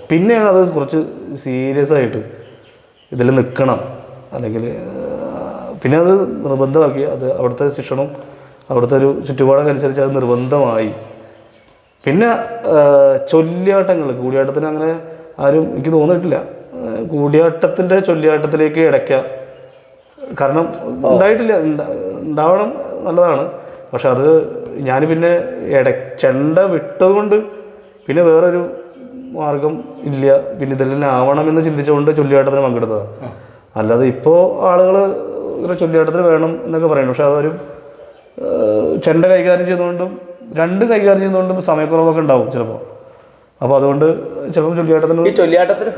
പിന്നെയാണ് അത് കുറച്ച് സീരിയസ് ആയിട്ട് ഇതിൽ നിൽക്കണം, അല്ലെങ്കിൽ പിന്നെ അത് നിർബന്ധമാക്കി. അത് അവിടുത്തെ ശിക്ഷണം, അവിടുത്തെ ഒരു ചുറ്റുപാടൊക്കെ അനുസരിച്ച് അത് നിർബന്ധമായി. പിന്നെ കൂടിയാട്ടത്തിന് അങ്ങനെ ആരും എനിക്ക് തോന്നിയിട്ടില്ല കൂടിയാട്ടത്തിൻ്റെ ചൊല്ലിയാട്ടത്തിലേക്ക് ഇടയ്ക്കുക. കാരണം ഉണ്ടായിട്ടില്ല, ഉണ്ടാവണം നല്ലതാണ്. പക്ഷെ അത് ഞാൻ പിന്നെ ചെണ്ട വിട്ടതുകൊണ്ട് പിന്നെ വേറൊരു മാർഗം ഇല്ല, പിന്നെ ഇതെല്ലാം ആവണമെന്ന് ചിന്തിച്ചുകൊണ്ട് ചൊല്ലിയാട്ടത്തിന് പങ്കെടുത്തതാണ്. അല്ലാതെ ഇപ്പോൾ ആളുകൾ ഇങ്ങനെ ചൊല്ലിയാട്ടത്തിന് വേണം എന്നൊക്കെ പറയുന്നു. പക്ഷെ അതൊരു ചെണ്ട കൈകാര്യം ചെയ്യുന്നതുകൊണ്ടും രണ്ടും കൈകാര്യം ചെയ്യുന്നതുകൊണ്ടും സമയക്കുറവൊക്കെ ഉണ്ടാവും ചിലപ്പോൾ. അപ്പോൾ അതുകൊണ്ട് ചിലപ്പോൾ ചൊല്ലിയാട്ടത്തിന്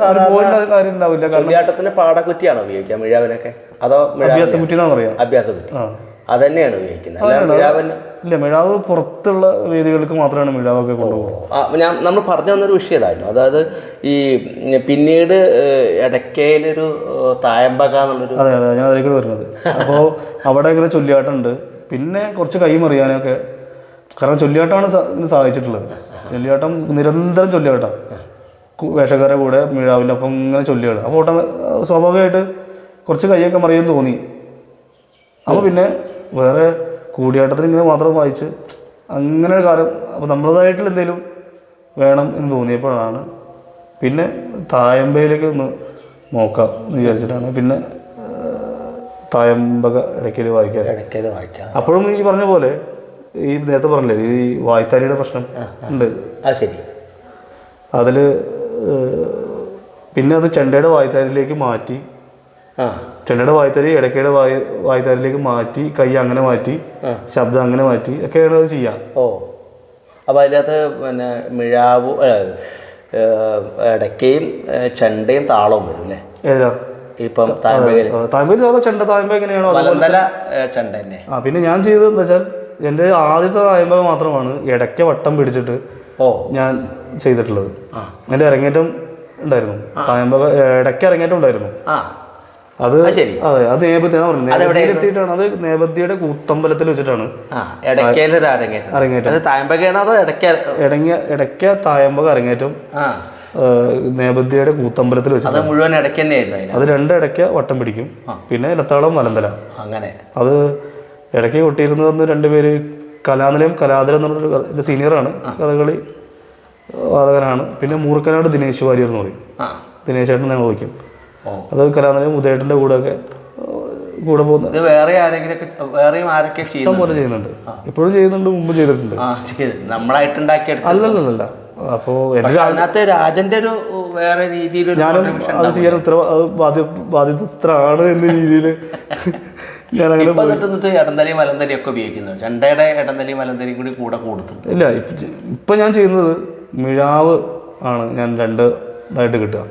കാര്യം ഉണ്ടാവില്ല. ചൊല്ലിയാട്ടത്തിന് പാടക്കുറ്റിയാണോ ഉപയോഗിക്കുക മിഴാവിനൊക്കെ, അതോ അഭ്യാസക്കുറ്റി എന്നാണ് പറയാ? അഭ്യാസക്കുറ്റി അതന്നെയാണ് ഉപയോഗിക്കുന്നത്. ഇല്ല, മിഴാവ് പുറത്തുള്ള വേദികൾക്ക് മാത്രമാണ് മിഴാവൊക്കെ കൊണ്ടുപോകുന്നത്. നമ്മൾ പറഞ്ഞു വന്നൊരു വിഷയം ഇതായിരുന്നു. അതായത് ഈ പിന്നീട് ഇടയ്ക്കയിലൊരു തായമ്പക എന്നുള്ളൊരു, അതെ അതെ, ഞാൻ അതിലേക്ക് വരുന്നത്. അപ്പോൾ അവിടെ ഇങ്ങനെ ചൊല്ലിയാട്ടമുണ്ട്. പിന്നെ കുറച്ച് കൈമറിയാനൊക്കെ, കാരണം ചൊല്ലിയാട്ടമാണ് ഇതിന് സാധിച്ചിട്ടുള്ളത്. ചൊല്ലിയാട്ടം നിരന്തരം ചൊല്ലിയാട്ടം, വേഷക്കാരുടെ കൂടെ മിഴാവിൻ്റെ അപ്പം ഇങ്ങനെ ചൊല്ലിയാട്ടം. അപ്പോൾ സ്വാഭാവികമായിട്ട് കുറച്ച് കൈയൊക്കെ മറിയാൻ തോന്നി. അപ്പോൾ പിന്നെ വേറെ കൂടിയാട്ടത്തിന് ഇങ്ങനെ മാത്രം വായിച്ച് അങ്ങനെ ഒരു കാലം, അപ്പോൾ നമ്മളതായിട്ടുള്ള എന്തെങ്കിലും വേണം എന്ന് തോന്നിയപ്പോഴാണ് പിന്നെ തായമ്പയിലേക്ക് ഒന്ന് നോക്കാം എന്ന് വിചാരിച്ചിട്ടാണ് പിന്നെ തായമ്പക ഇടയ്ക്കൽ വായിക്കാൻ. അപ്പോഴും ഈ പറഞ്ഞ പോലെ ഈ നേരത്തെ പറഞ്ഞില്ലേ ഈ വായ്ത്താരിയുടെ പ്രശ്നം ഉണ്ട്. ശരി. അതിൽ പിന്നെ അത് ചെണ്ടയുടെ വായ്ത്താരിയിലേക്ക് മാറ്റി, ചെണ്ടയുടെ വായ്ത്താരി ഇടയ്ക്കയുടെ വായ്ത്താരിയിലേക്ക് മാറ്റി, കൈ അങ്ങനെ മാറ്റി, ശബ്ദം അങ്ങനെ മാറ്റി ഒക്കെയാണ് അത് ചെയ്യാം. അപ്പോൾ അതിനകത്ത് പിന്നെ മിഴാവും ഇടയ്ക്കയും ചെണ്ടയും താളവും വരും അല്ലേ? ഏതാ ഇപ്പം ചെണ്ട തായമ്പ എങ്ങനെയാണോ ചെണ്ട തന്നെ. പിന്നെ ഞാൻ ചെയ്തത് എന്താ വെച്ചാൽ എൻ്റെ ആദ്യത്തെ തായമ്പ മാത്രമാണ് ഇടയ്ക്ക വട്ടം പിടിച്ചിട്ട് ഞാൻ ചെയ്തിട്ടുള്ളത്. എൻ്റെ അരങ്ങേറ്റം ഉണ്ടായിരുന്നു, തായമ്പക ഇടയ്ക്ക് അരങ്ങേറ്റം ഉണ്ടായിരുന്നു. അത് അതെ, അത് നേപഥ്യത്തിയിട്ടാണ്, അത് നേപഥ്യയുടെ കൂത്തമ്പലത്തിൽ വെച്ചിട്ടാണ് അരങ്ങേറ്റം. ഇടയ്ക്ക തായമ്പക അരങ്ങേറ്റം നേപഥ്യയുടെ കൂത്തമ്പലത്തിൽ വെച്ചിട്ട് മുഴുവൻ ഇടയ്ക്ക് തന്നെയായിരുന്നു. അത് രണ്ടിടയ്ക്ക വട്ടം പിടിക്കും. പിന്നെ ഇലത്താളം മലന്തല. അങ്ങനെ അത് ഇടയ്ക്ക് കൊട്ടിയിരുന്നത് രണ്ടുപേര്, കലാതരം എന്നുള്ളൊരു സീനിയറാണ്, കഥകളി വാദകനാണ്. പിന്നെ മൂർക്കനാട് ദിനേശ് വാര്യർ എന്ന് പറയും, ദിനേശേട്ടൻ ഞങ്ങൾ വിളിക്കും. അത് കലാനിലയം ഉദയേട്ടൻ്റെ കൂടെ പോകുന്നത്. ഇഷ്ടം പോലെ ചെയ്യുന്നുണ്ട്, ഇപ്പോഴും ചെയ്യുന്നുണ്ട്, മുമ്പ് ചെയ്തിട്ടുണ്ട്. അല്ലല്ല. അപ്പോൾ രാജന്റെ ഒരു വേറെ രീതിയിൽ ഞാനും അത് ചെയ്യാൻ ബാധ്യതയാണ് എന്ന രീതിയിൽ ഞാനങ്ങനെ ഇടന്തലയും മലന്തലയും ഒക്കെ ഉപയോഗിക്കുന്നത്. ചെണ്ടയുടെ ഇടന്തലയും മലന്തലയും കൂടി കൂടെ കൊടുത്തിട്ടുണ്ട്. ഇല്ല, ഇപ്പം ഞാൻ ചെയ്യുന്നത് മിഴാവ് ആണ് ഞാൻ രണ്ടായിട്ട് കിട്ടുക.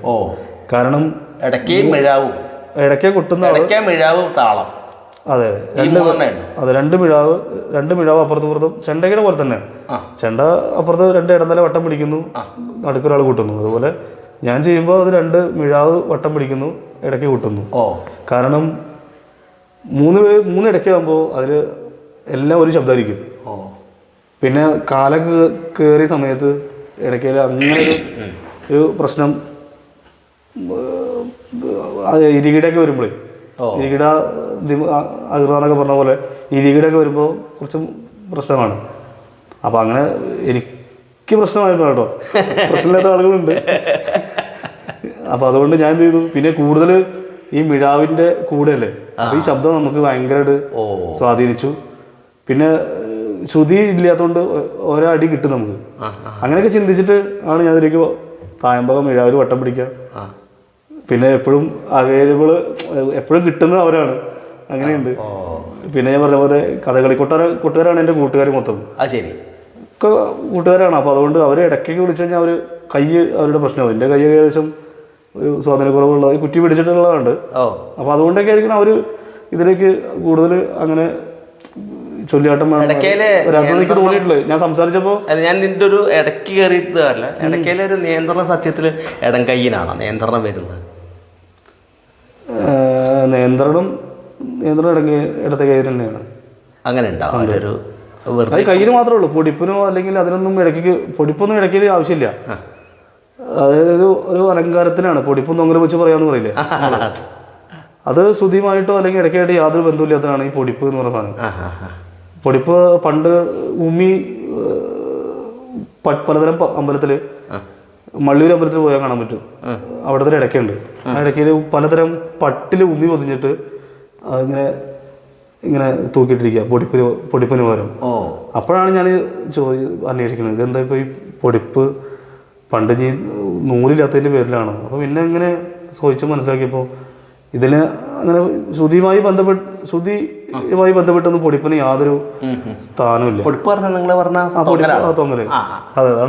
കാരണം ഇടയ്ക്ക് മിഴാവും, ഇടയ്ക്ക് കൊട്ടുന്ന മിഴാവും താളം. അതെ, രണ്ട് മിഴാവ് അപ്പുറത്തും ചെണ്ടയുടെ പോലെ തന്നെ. ചെണ്ട അപ്പുറത്ത് രണ്ട് ഇടന്തല വട്ടം പിടിക്കുന്നു, നടുക്കൊരാൾ കൂട്ടുന്നു. അതുപോലെ ഞാൻ ചെയ്യുമ്പോൾ അത് രണ്ട് മിഴാവ് വട്ടം പിടിക്കുന്നു, ഇടയ്ക്ക് കൂട്ടുന്നു. കാരണം മൂന്ന് ഇടയ്ക്കാകുമ്പോൾ അതിൽ എല്ലാം ഒരു ശബ്ദമായിരിക്കും. പിന്നെ കാലൊക്കെ കയറിയ സമയത്ത് ഇടയ്ക്ക് അങ്ങനെ ഒരു പ്രശ്നം, ഇരികിടയൊക്കെ വരുമ്പോഴേ, ഇരികിട അകൃതാന്നൊക്കെ പറഞ്ഞ പോലെ ഇരികിടയൊക്കെ വരുമ്പോൾ കുറച്ച് പ്രശ്നമാണ്. അപ്പം അങ്ങനെ എനിക്ക് പ്രശ്നമായിരുന്നു കേട്ടോ, പ്രശ്നമില്ലാത്ത ആളുകളുണ്ട്. അപ്പം അതുകൊണ്ട് ഞാൻ എന്ത് ചെയ്തു, പിന്നെ കൂടുതൽ ഈ മിഴാവിൻ്റെ കൂടെയല്ലേ, അപ്പം ഈ ശബ്ദം നമുക്ക് ഭയങ്കരമായിട്ട് സ്വാധീനിച്ചു. പിന്നെ ശ്രുതി ഇല്ലാത്തതുകൊണ്ട് ഓരോ അടി കിട്ടും നമുക്ക്. അങ്ങനെയൊക്കെ ചിന്തിച്ചിട്ട് ആണ് ഞാൻ ഇതിലേക്ക് തായമ്പകം മിഴാവിൽ വട്ടം പിടിക്കുക. പിന്നെ എപ്പോഴും അവൈലബിള് എപ്പോഴും കിട്ടുന്നത് അവരാണ്, അങ്ങനെയുണ്ട്. പിന്നെ ഞാൻ പറഞ്ഞ പോലെ കഥകളി കൂട്ടുകാരാണ് എൻ്റെ കൂട്ടുകാർ മൊത്തം. ശരി, ഒക്കെ കൂട്ടുകാരാണ്. അപ്പോൾ അതുകൊണ്ട് അവർ ഇടയ്ക്കൊക്കെ വിളിച്ചു കഴിഞ്ഞാൽ അവർ കൈ അവരുടെ പ്രശ്നമാവും. എൻ്റെ കൈ ഏകദേശം ഒരു സ്വാധീനക്കുറവുള്ള കുറ്റി പിടിച്ചിട്ടുള്ളതുണ്ട്. അപ്പോൾ അതുകൊണ്ടൊക്കെ ആയിരിക്കണം അവർ ഇതിലേക്ക് കൂടുതൽ അങ്ങനെ ചൊല്ലിയാട്ടം വേണം. ഇടയ്ക്കയിലെ അത് എനിക്ക് തോന്നിയിട്ടുള്ളത് ഞാൻ സംസാരിച്ചപ്പോൾ. അത് ഞാൻ നിന്റെ ഒരു ഇടയ്ക്ക് കയറിയിട്ട് അല്ല, ഇടയ്ക്കയിലെ ഒരു നിയന്ത്രണം സത്യത്തിൽ ഇടം കൈയിനാണോ നിയന്ത്രണം വരുന്നത്? നിയന്ത്രണം ഇടത്തെ കയ്യിൽ തന്നെയാണ്. അങ്ങനെ ഉണ്ടാവും ഒരു അത് കയ്യിൽ മാത്രമേ ഉള്ളൂ. പൊടിപ്പിനോ അല്ലെങ്കിൽ അതിനൊന്നും ഇടയ്ക്ക് പൊടിപ്പൊന്നും ഇടയ്ക്ക് ആവശ്യമില്ല. അതായത് ഒരു അലങ്കാരത്തിനാണ്. പൊടിപ്പൊന്നും അങ്ങനെ വെച്ച് പറയാമെന്ന് പറയില്ലേ, അത് ശ്രുതിയുമായിട്ടോ അല്ലെങ്കിൽ ഇടയ്ക്കായിട്ട് യാതൊരു ബന്ധമില്ലാത്തതാണ് ഈ പൊടിപ്പ് എന്ന് പറയുന്ന സാധനം. പൊടിപ്പ് പണ്ട് ഉമ്മി പലതരം അമ്പലത്തിൽ, മള്ളിയൂർ അമ്പലത്തിൽ പോയാൽ കാണാൻ പറ്റും. അവിടുത്തെ ഇടയ്ക്കുണ്ട്. ആ ഇടയ്ക്കയിൽ പലതരം പട്ടിൽ ഉമ്മി പൊതിഞ്ഞിട്ട് അതിങ്ങനെ ഇങ്ങനെ തൂക്കിയിട്ടിരിക്കുക പൊടിപ്പിന് പകരം. അപ്പോഴാണ് ഞാൻ അന്വേഷിക്കുന്നത് ഇതെന്താ ഇപ്പോൾ ഈ പൊടിപ്പ് പണ്ട് ഈ നൂലില്ലാത്തതിൻ്റെ പേരിലാണ്. അപ്പോൾ പിന്നെ ഇങ്ങനെ ചോദിച്ച് മനസ്സിലാക്കിയപ്പോൾ ഇതിന് അങ്ങനെ ശ്രുതിയുമായി ബന്ധപ്പെട്ടൊന്നും പൊടിപ്പിന് യാതൊരു സ്ഥാനമില്ല. തൊങ്ങല് അതെ അതെ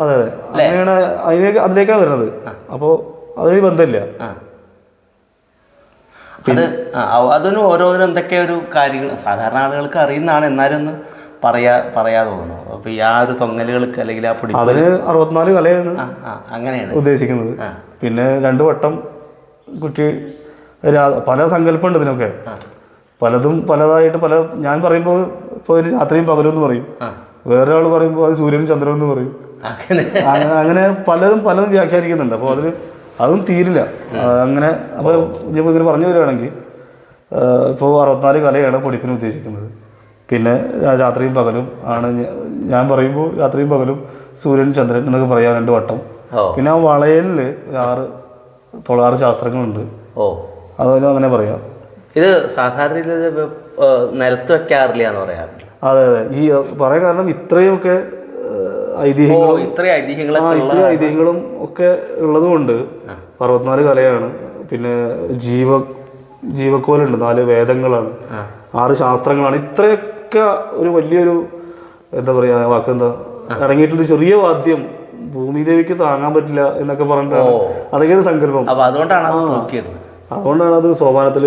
അതെ അങ്ങനെയാണ് അതിലേക്കാണ് വരുന്നത്. അപ്പോൾ അതിന് ബന്ധമില്ല. അതിന് ഓരോന്നിനും എന്തൊക്കെ ഒരു കാര്യങ്ങൾ സാധാരണ ആളുകൾക്ക് അറിയുന്നതാണ്, എന്നാലും ഒന്ന് പറയാതെ തോന്നുന്നു. അപ്പൊ ഈ ആ ഒരു തൊങ്ങലുകൾക്ക് അല്ലെങ്കിൽ ആ പൊടി അതിന് 64 കലയാണ് അങ്ങനെയാണ് ഉദ്ദേശിക്കുന്നത്. പിന്നെ 2 വട്ടം കുറ്റി, പല സങ്കല്പമുണ്ട് ഇതിനൊക്കെ. പലതും പലതായിട്ട് ഞാൻ പറയുമ്പോൾ ഇപ്പോൾ ഇതിന് രാത്രിയും പകലും എന്ന് പറയും, വേറെ ആൾ പറയുമ്പോൾ അത് സൂര്യനും ചന്ദ്രനും എന്ന് പറയും. അങ്ങനെ പലതും വ്യാഖ്യാനിക്കുന്നുണ്ട്. അപ്പോൾ അതും തീരില്ല അങ്ങനെ. അപ്പോൾ ഇനിയിപ്പോൾ ഇങ്ങനെ പറഞ്ഞു വരികയാണെങ്കിൽ ഇപ്പോൾ 64 കലയാണ് പൊടിപ്പിന് ഉദ്ദേശിക്കുന്നത്. പിന്നെ രാത്രിയും പകലും ആണ്. ഞാൻ പറയുമ്പോൾ രാത്രിയും പകലും സൂര്യൻ ചന്ദ്രൻ എന്നൊക്കെ പറയാം 2 വട്ടം. പിന്നെ ആ വളയലിൽ 6 ശാസ്ത്രങ്ങളുണ്ട്. അതുപോലെ അങ്ങനെ പറയാം. ഇത് സാധാരണ നിലത്ത് വെക്കാറില്ല എന്ന് പറയാറില്ല. അതെ അതെ. ഈ പറയാൻ കാരണം ഇത്രയൊക്കെ ഐതിഹ്യങ്ങളും ഒക്കെ ഉള്ളതുകൊണ്ട് 64 കലയാണ്. പിന്നെ ജീവക്കോലുണ്ട്, 4 വേദങ്ങളാണ്, 6 ശാസ്ത്രങ്ങളാണ്. ഇത്രയൊക്കെ ഒരു വലിയൊരു എന്താ പറയുക വാക്കെന്താ അടങ്ങിയിട്ടൊരു ചെറിയ വാദ്യം ഭൂമിദേവിക്ക് താങ്ങാൻ പറ്റില്ല എന്നൊക്കെ പറഞ്ഞിട്ടാണ് അതൊക്കെയാണ് സങ്കല്പം. അതുകൊണ്ടാണ് അത് സോപാനത്തിൽ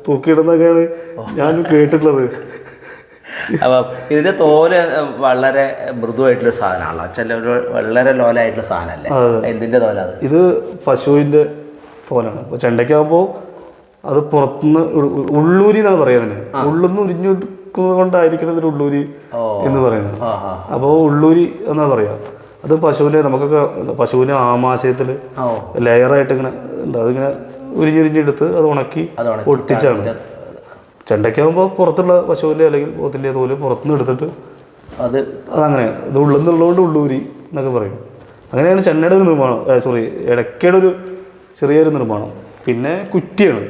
തൂക്കിയിടുന്നൊക്കെയാണ് ഞാൻ കേട്ടിട്ടുള്ളത്. അപ്പം ഇതിൻ്റെ തോല് വളരെ മൃദുവായിട്ടുള്ള സാധനമാണല്ലോ, വളരെ ലോലായിട്ടുള്ള സാധനമല്ലേ? എന്തിൻ്റെ തോലാണ് ഇത്? പശുവിൻ്റെ തോലാണ്. അപ്പോൾ ചെണ്ടയ്ക്കാകുമ്പോൾ അത് പുറത്തുനിന്ന് ഉള്ളൂരി എന്നാണ് പറയുന്നത്. ഉള്ളുന്ന് ഉരിഞ്ഞുകൊണ്ടായിരിക്കണം ഇതിന് ഉള്ളൂരി എന്ന് പറയുന്നത്. അപ്പോൾ ഉള്ളൂരി എന്നാ പറയാ. അത് നമുക്കൊക്കെ പശുവിൻ്റെ ആമാശയത്തിൽ ലെയറായിട്ട് ഇങ്ങനെ ഉണ്ട്. അതിങ്ങനെ ഉരിഞ്ഞുരിഞ്ഞെടുത്ത് അത് ഉണക്കി ഒട്ടിച്ചാണ്. ചെണ്ടയ്ക്കാകുമ്പോൾ പുറത്തുള്ള പശുവിൻ്റെ അല്ലെങ്കിൽ പോത്തിൻ്റെ തോല് പുറത്തുനിന്ന് എടുത്തിട്ട് അതങ്ങനെ ഇത് ഉള്ളുന്നുള്ളതുകൊണ്ട് ഉള്ളൂരി എന്നൊക്കെ പറയും. അങ്ങനെയാണ് ചെണ്ടയുടെ ഒരു നിർമ്മാണം. ഇടയ്ക്കയുടെ ഒരു ചെറിയൊരു നിർമ്മാണം. പിന്നെ കുറ്റിയാണ്.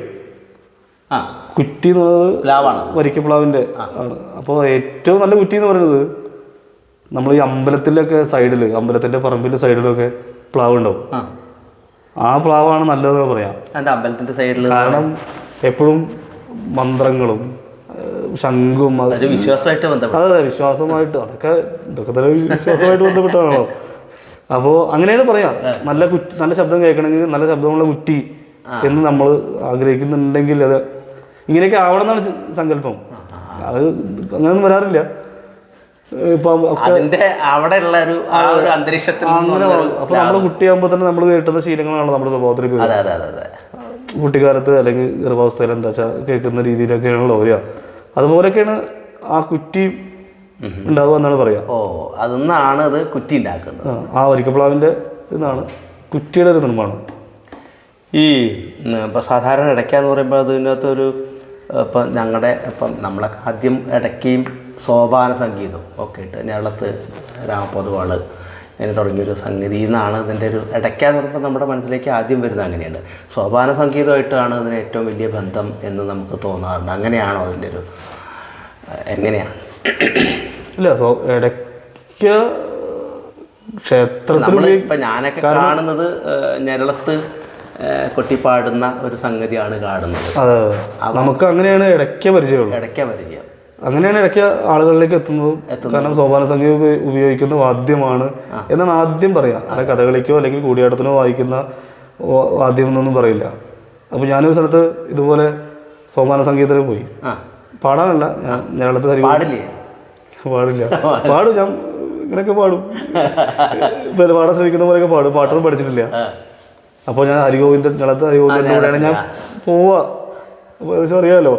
കുറ്റി എന്ന് പറയുന്നത് വരിക്കപ്ലാവിൻ്റെ ആണ്. അപ്പോൾ ഏറ്റവും നല്ല കുറ്റി എന്ന് പറയുന്നത് നമ്മൾ ഈ അമ്പലത്തിലൊക്കെ സൈഡിൽ, അമ്പലത്തിൻ്റെ പറമ്പിൻ്റെ സൈഡിലൊക്കെ പ്ലാവ് ഉണ്ടാവും. ആ പ്ലാവാണ് നല്ലതെന്ന് പറയാം. അമ്പലത്തിൻ്റെ സൈഡിൽ കാരണം എപ്പോഴും മന്ത്രങ്ങളും ശംഖും വിശ്വാസമായിട്ട് ബന്ധപ്പെട്ട വിശ്വാസമായിട്ട് ഇതൊക്കെ തന്നെ വിശ്വാസമായിട്ട് ബന്ധപ്പെട്ടാണല്ലോ. അപ്പോൾ അങ്ങനെയാണ് പറയാം. നല്ല ശബ്ദം കേൾക്കണമെങ്കിൽ നല്ല ശബ്ദമുള്ള കുറ്റി എന്ന് നമ്മൾ ആഗ്രഹിക്കുന്നുണ്ടെങ്കിൽ അത് ഇങ്ങനെയൊക്കെ ആവണം എന്നാണ് സങ്കല്പം. അത് അങ്ങനെയൊന്നും വരാറില്ല. ഇപ്പം അങ്ങനെ അപ്പൊ നമ്മള് കുട്ടിയാകുമ്പോൾ തന്നെ നമ്മൾ കേട്ടുന്ന ശീലങ്ങളാണല്ലോ നമ്മുടെ സ്വഭാവത്തിലേക്ക് വരിക. കുട്ടിക്കാലത്ത് അല്ലെങ്കിൽ ഗർഭാവസ്ഥയിൽ എന്താ വെച്ചാൽ കേൾക്കുന്ന രീതിയിലൊക്കെയാണല്ലോ വരിക. അതുപോലെയൊക്കെയാണ് ആ കുറ്റി ഉണ്ടാവുക എന്നാണ് പറയാ. അതൊന്നാണ് അത് കുറ്റി ഉണ്ടാക്കുന്നത്. ആ വരിക്കപ്ലാവിൻ്റെ ഇതാണ് കുറ്റിയുടെ ഒരു നിർമ്മാണം. ഈ ഇപ്പം സാധാരണ ഇടയ്ക്കാന്ന് പറയുമ്പോൾ അതിനകത്തൊരു ഇപ്പം നമ്മളൊക്കെ ആദ്യം ഇടയ്ക്കയും സോപാന സംഗീതം ഒക്കെ ഇട്ട് ഞങ്ങളത്ത് രാമപൊതുവാള് ഇങ്ങനെ തുടങ്ങിയൊരു സംഗതി എന്നാണ് ഇതിൻ്റെ ഒരു ഇടയ്ക്കാന്ന് പറയുമ്പോൾ നമ്മുടെ മനസ്സിലേക്ക് ആദ്യം വരുന്നത് അങ്ങനെയാണ്. സോപാന സംഗീതമായിട്ടാണ് അതിന് ഏറ്റവും വലിയ ബന്ധം എന്ന് നമുക്ക് തോന്നാറുണ്ട്. അങ്ങനെയാണോ അതിൻ്റെ ഒരു എങ്ങനെയാണ്? ഇല്ല, ഇടയ്ക്ക് ക്ഷേത്രത്തിൽ ഇപ്പം ഞാനൊക്കെ കാണുന്നത് ഞരളത്ത് കൊട്ടിപ്പാടുന്ന ഒരു സംഗതിയാണ് കാണുന്നത്. അതെ, നമുക്ക് അങ്ങനെയാണ് ഇടയ്ക്ക് പരിചയമുള്ളൂ. അങ്ങനെയാണ് ഇടയ്ക്ക് ആളുകളിലേക്ക് എത്തുന്നതും. കാരണം സോപാന സംഗീതം ഉപയോഗിക്കുന്ന വാദ്യമാണ് എന്നാണ് ആദ്യം പറയാം. അല്ല കഥകളിക്കോ അല്ലെങ്കിൽ കൂടിയാട്ടത്തിനോ വായിക്കുന്ന വാദ്യം എന്നൊന്നും പറയില്ല. അപ്പോൾ ഞാനൊരു സ്ഥലത്ത് ഇതുപോലെ സോപാന സംഗീതത്തിൽ പോയി. പാടാനല്ല, ഞാൻ ഞങ്ങളത് പാടില്ലേ? പാടില്ല. പാടും, ഞാൻ ഇങ്ങനെയൊക്കെ പാടും, പിന്നെ പാടാൻ ശ്രമിക്കുന്ന പോലെയൊക്കെ പാടും. പാട്ടൊന്നും പഠിച്ചിട്ടില്ല. അപ്പോൾ ഞാൻ ഞങ്ങളത് ഹരിഗോവിന്ദൻ്റെ കൂടെയാണ് ഞാൻ പോവുക. അപ്പോൾ ഏകദേശം അറിയാമല്ലോ,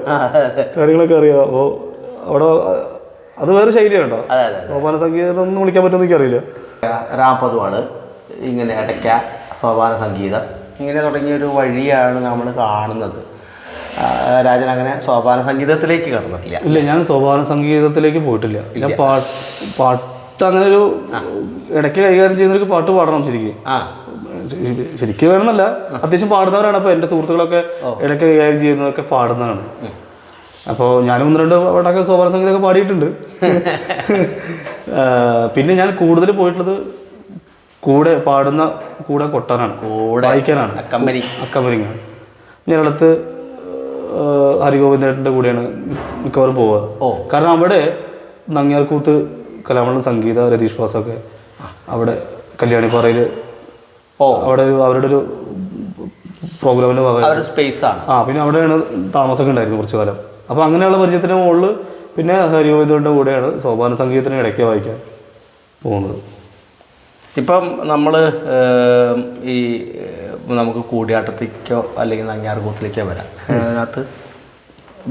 കാര്യങ്ങളൊക്കെ അറിയാം. അപ്പോൾ അവിടെ അത് വേറെ ശൈലിയാണ് കേട്ടോ. സോപാന സംഗീതം ഒന്നും വിളിക്കാൻ പറ്റുമെന്ന് എനിക്കറിയില്ല. രാമപദമാണ് ഇങ്ങനെ ഇടയ്ക്ക, സോപാന സംഗീതം ഇങ്ങനെ തുടങ്ങിയൊരു വഴിയാണ് നമ്മൾ കാണുന്നത്. രാജൻ അങ്ങനെ സോപാന സംഗീതത്തിലേക്ക് കടന്നിട്ടില്ല. ഇല്ല, ഞാൻ സോപാന സംഗീതത്തിലേക്ക് പോയിട്ടില്ല. ഞാൻ പാട്ട് അങ്ങനെ ഒരു ഇടയ്ക്ക് കൈകാര്യം ചെയ്യുന്നവർക്ക് പാട്ട് പാടണം. ശരിക്കും വേണമെന്നല്ല, അത്യാവശ്യം പാടുന്നവരാണ്. അപ്പോൾ എൻ്റെ സുഹൃത്തുക്കളൊക്കെ ഇടയ്ക്ക് കൈകാര്യം ചെയ്യുന്നതൊക്കെ പാടുന്നതാണ്. അപ്പോൾ ഞാനും 1-2 വട്ടമൊക്കെ സോപാന സംഗീതമൊക്കെ പാടിയിട്ടുണ്ട്. പിന്നെ ഞാൻ കൂടുതൽ പോയിട്ടുള്ളത് കൂടെ പാടുന്ന കൂടെ കൊട്ടാനാണ്, വായിക്കാനാണ്, അക്കമ്പനിങ്ങാണ്. ഞാനടുത്ത് ഹരിഗോവിന്ദേട്ടൻ്റെ കൂടെയാണ് മിക്കവാറും പോവുക. കാരണം അവിടെ നങ്ങ്യാർകൂത്ത് കലാമണ്ഡലം സംഗീത രതീഷ് ബാസൊക്കെ അവിടെ കല്യാണിപ്പാറയിൽ അവിടെ അവരുടെ ഒരു പ്രോഗ്രാമിൻ്റെ ഭാഗമായി സ്പേസാണ്. പിന്നെ അവിടെയാണ് താമസമൊക്കെ ഉണ്ടായിരുന്നു കുറച്ച് കാലം. അപ്പോൾ അങ്ങനെയുള്ള പരിചയത്തിന് മുകളിൽ പിന്നെ ഹരിഗോവിന്ദൻ്റെ കൂടെയാണ് സോപാന സംഗീതത്തിന് ഇടയ്ക്ക് വായിക്കാൻ പോകുന്നത്. ഇപ്പം നമ്മൾ ഈ നമുക്ക് കൂടിയാട്ടത്തേക്കോ അല്ലെങ്കിൽ നങ്ങ്യാർകൂത്തിലേക്കോ വരാം. അതിനകത്ത്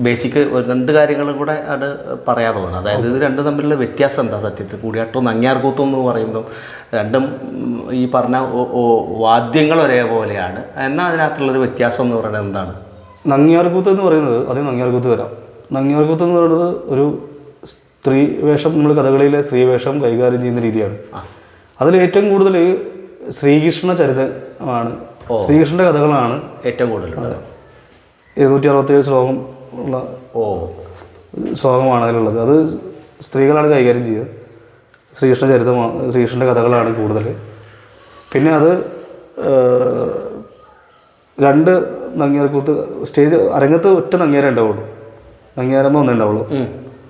ബേസിക് 2 കാര്യങ്ങളും കൂടെ അത് പറയാൻ തോന്നുന്നു. അതായത് ഇത് രണ്ടും തമ്മിലുള്ള വ്യത്യാസം എന്താ സത്യത്തിൽ? കൂടിയാട്ടവും നങ്ങ്യാർകൂത്തും എന്ന് പറയുമ്പോൾ രണ്ടും ഈ പറഞ്ഞ വാദ്യങ്ങൾ ഒരേപോലെയാണ്. എന്നാൽ അതിനകത്തുള്ളൊരു വ്യത്യാസം എന്ന് പറയുന്നത് എന്താണ്? നങ്ങ്യാർകൂത്ത് എന്ന് പറയുന്നത്, അതേ നങ്ങ്യാർകൂത്ത് വരാം. നങ്ങ്യാർകൂത്ത് എന്ന് പറയുന്നത് ഒരു സ്ത്രീ വേഷം, നമ്മൾ കഥകളിയിലെ സ്ത്രീ വേഷം കൈകാര്യം ചെയ്യുന്ന രീതിയാണ്. അതിൽ ഏറ്റവും കൂടുതൽ ശ്രീകൃഷ്ണ ചരിതമാണ്, ശ്രീകൃഷ്ണൻ്റെ കഥകളാണ് ഏറ്റവും കൂടുതൽ. 267 ശ്ലോകം ഉള്ള ശ്ലോകമാണ് അതിലുള്ളത്. അത് സ്ത്രീകളാണ് കൈകാര്യം ചെയ്യുക. ശ്രീകൃഷ്ണ ചരിതമാണ്, ശ്രീകൃഷ്ണൻ്റെ കഥകളാണ് കൂടുതൽ. പിന്നെ അത് 2 നങ്ങ്യാർകൂത്ത് സ്റ്റേജ് അരങ്ങത്ത് ഒറ്റ നങ്ങ്യാരേ ഉണ്ടാവുള്ളൂ. നങ്ങ്യാരമ്മ ഒന്നേ ഉണ്ടാവുള്ളൂ.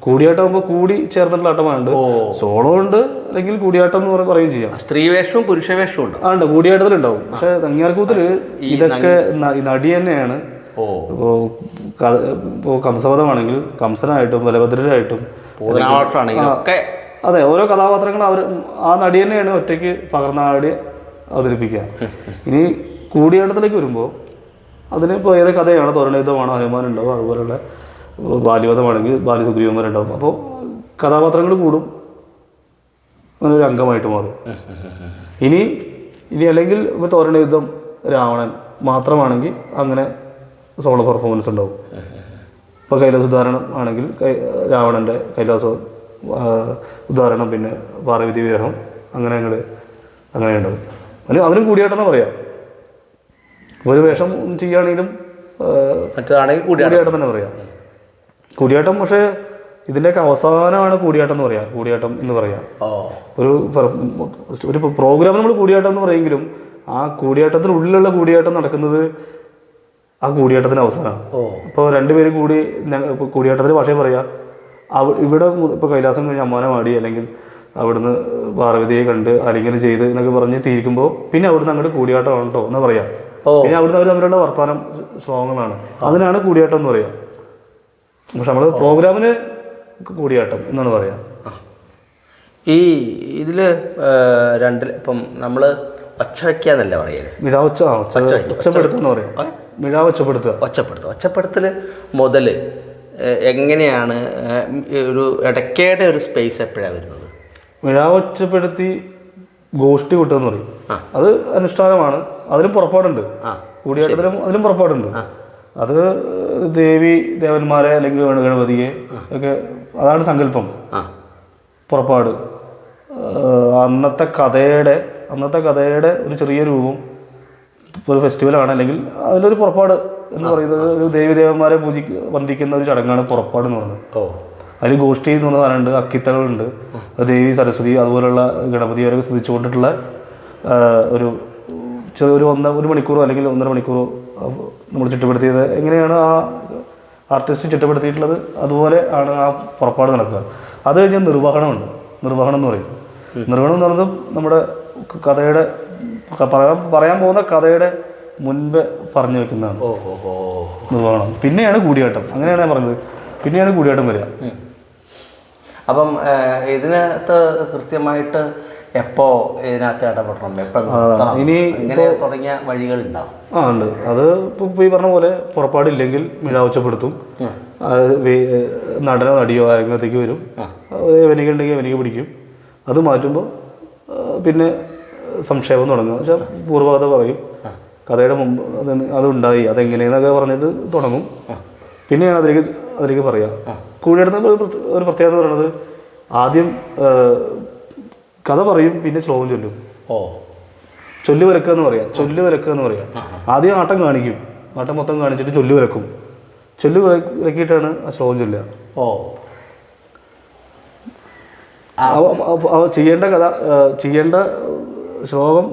കൂടിയാട്ടമാകുമ്പോൾ കൂടി ചേർന്നിട്ടുള്ള ആട്ടമുണ്ട്, സോളോ ഉണ്ട്, അല്ലെങ്കിൽ കൂടിയാട്ടം എന്ന് പറയുകയും ചെയ്യാം. സ്ത്രീ വേഷവും പുരുഷ വേഷവും ഉണ്ട്. ഉണ്ട്, കൂടിയാട്ടത്തിലുണ്ടാവും. പക്ഷെ നങ്ങ്യാർകൂത്തിൽ ഇതൊക്കെ നടി തന്നെയാണ്. ഇപ്പോൾ കംസവധമാണെങ്കിൽ കംസനായിട്ടും ബലഭദ്രരായിട്ടും അതെ, ഓരോ കഥാപാത്രങ്ങളും ആ നടി തന്നെയാണ് ഒറ്റയ്ക്ക് പകർന്നാടി അവതരിപ്പിക്കുക. ഇനി കൂടിയാട്ടത്തിലേക്ക് വരുമ്പോൾ അതിനിപ്പോൾ ഏത് കഥയാണോ, തോരണയുദ്ധമാണോ, ഹനുമാൻ ഉണ്ടാവും, അതുപോലെയുള്ള ബാല്യവധമാണെങ്കിൽ ബാലി സുഗ്രീവന്മാരുണ്ടാവും. അപ്പോൾ കഥാപാത്രങ്ങൾ കൂടും, അങ്ങനെ ഒരു അംഗമായിട്ട് മാറും. ഇനി അല്ലെങ്കിൽ ഇപ്പോൾ തോരണയുദ്ധം രാവണൻ മാത്രമാണെങ്കിൽ അങ്ങനെ സോളോ പെർഫോമൻസ് ഉണ്ടാവും. ഇപ്പോൾ കൈലാസ ഉദാഹരണം ആണെങ്കിൽ രാവണൻ്റെ കൈലാസ ഉദാഹരണം, പിന്നെ പാർവതി വിഗ്രഹം, അങ്ങനെ ഉണ്ടാവും. അതിനും കൂടിയാട്ടെന്ന് പറയാം. ഒരു വേഷം ചെയ്യുകയാണെങ്കിലും കൂടിയാട്ടം തന്നെ പറയാം. കൂടിയാട്ടം പക്ഷേ ഇതിൻ്റെയൊക്കെ അവസാനമാണ് കൂടിയാട്ടം എന്ന് പറയാം. കൂടിയാട്ടം എന്ന് പറയാം. ഒരു പ്രോഗ്രാം നമ്മൾ കൂടിയാട്ടം എന്ന് പറയുമെങ്കിലും ആ കൂടിയാട്ടത്തിനുള്ളിലുള്ള കൂടിയാട്ടം നടക്കുന്നത് ആ കൂടിയാട്ടത്തിന് അവസാനമാണ്. ഇപ്പോൾ 2 പേര് കൂടി കൂടിയാട്ടത്തിന് ഭാഷയും പറയാം. ഇവിടെ ഇപ്പോൾ കൈലാസം കഴിഞ്ഞ് അമ്മാനെ മാടി, അല്ലെങ്കിൽ അവിടുന്ന് പാർവതിയെ കണ്ട് ആലിംഗനം ചെയ്ത് എന്നൊക്കെ പറഞ്ഞ് തീരുമ്പോൾ പിന്നെ അവിടുന്ന് അങ്ങോട്ട് കൂടിയാട്ടമാണ് കേട്ടോ എന്ന് പറയാം. പിന്നെ അവിടുന്ന് അവർ തമ്മിലുള്ള വർത്തമാനം ശ്ലോകങ്ങളാണ്, അതിനാണ് കൂടിയാട്ടം എന്ന് പറയാം. പക്ഷെ നമ്മൾ പ്രോഗ്രാമിന് കൂടിയാട്ടം എന്നാണ് പറയാം. ഈ ഇതിൽ 2 ഇപ്പം നമ്മൾ ഒച്ച വയ്ക്കാന്നല്ല പറയല്, ഒച്ചപ്പെടുത്തൽ മുതൽ എങ്ങനെയാണ് ഒരു ഇടയ്ക്കയുടെ ഒരു സ്പേസ് എപ്പോഴാണ് വരുന്നത്? ഒച്ചപ്പെടുത്തി ഗോഷ്ഠി കൂട്ടുകയെന്ന് പറയും. അത് അനുഷ്ഠാനമാണ്, അതിലും പുറപ്പാടുണ്ട്. കൂടിയാട്ടത്തിലും അതിലും പുറപ്പാടുണ്ട്. അത് ദേവന്മാരെ അല്ലെങ്കിൽ ഗണപതിയെ ഒക്കെ, അതാണ് സങ്കല്പം, പുറപ്പാട്. അന്നത്തെ കഥയുടെ ഒരു ചെറിയ രൂപം, ഒരു ഫെസ്റ്റിവലാണ്, അല്ലെങ്കിൽ അതിലൊരു പുറപ്പാട് എന്ന് പറയുന്നത് ഒരു ദേവന്മാരെ വന്ദിക്കുന്ന ഒരു ചടങ്ങാണ് പുറപ്പാട് എന്ന് പറയുന്നത്. അതിൽ ഗോഷ്ഠി എന്ന് പറഞ്ഞ സാധനമുണ്ട്, അക്കിത്തകളുണ്ട്, ദേവി സരസ്വതി അതുപോലുള്ള ഗണപതിവരൊക്കെ സ്തുതിച്ചുകൊണ്ടിട്ടുള്ള ഒരു മണിക്കൂറോ അല്ലെങ്കിൽ 1.5 മണിക്കൂറോ നമ്മൾ ചിട്ടപ്പെടുത്തിയത് എങ്ങനെയാണ് ആ ആർട്ടിസ്റ്റ് ചിട്ടപ്പെടുത്തിയിട്ടുള്ളത് അതുപോലെ ആണ് ആ പുറപ്പാട് നടക്കുക. അത് കഴിഞ്ഞാൽ നിർവഹണം എന്ന് പറയും. നിർവഹണം എന്ന് പറയുന്നത് നമ്മുടെ കഥയുടെ പറയാൻ പോകുന്ന കഥയുടെ മുൻപ് പറഞ്ഞു വെക്കുന്നതാണ് നിർവഹണം. പിന്നെയാണ് കൂടിയാട്ടം. അങ്ങനെയാണ് ഞാൻ പറഞ്ഞത്. പിന്നെയാണ് കൂടിയാട്ടം വരിക. അപ്പം ഇതിനകത്ത് കൃത്യമായിട്ട് എപ്പോ ഇതിനകത്ത് ഇടപെടണം, എപ്പോൾ ഇനി ഇങ്ങനെ തുടങ്ങിയ വഴികളുണ്ടാവും. ഉണ്ട്. അത് ഇപ്പോൾ ഈ പറഞ്ഞ പോലെ പുറപ്പാടില്ലെങ്കിൽ മിഴാവച്ചപ്പെടുത്തും. നടനോ നടിയോ രംഗത്തേക്ക് വരും. എനിക്കുണ്ടെങ്കിൽ എനിക്ക് പിടിക്കും. അത് മാറ്റുമ്പോൾ പിന്നെ സംക്ഷേപം തുടങ്ങുക. പക്ഷേ പൂർവ്വകഥ പറയും, കഥയുടെ മുമ്പ് അതുണ്ടായി അതെങ്ങനെയെന്നൊക്കെ പറഞ്ഞിട്ട് തുടങ്ങും. പിന്നെയാണ് അതിലേക്ക് പറയുക. കൂടിയെടുത്ത ഒരു പ്രത്യേകത എന്ന് പറയുന്നത് ആദ്യം കഥ പറയും, പിന്നെ ശ്ലോകം ചൊല്ലും. ചൊല്ലു വരക്കുക എന്ന് പറയാം. ആദ്യം ആട്ടം കാണിക്കും, ആട്ടം മൊത്തം കാണിച്ചിട്ട് ചൊല്ലു വരക്കും. ചൊല്ലു വരക്കിയിട്ടാണ് ആ ശ്ലോകം ചൊല്ലുക. ചെയ്യേണ്ട ശ്ലോകം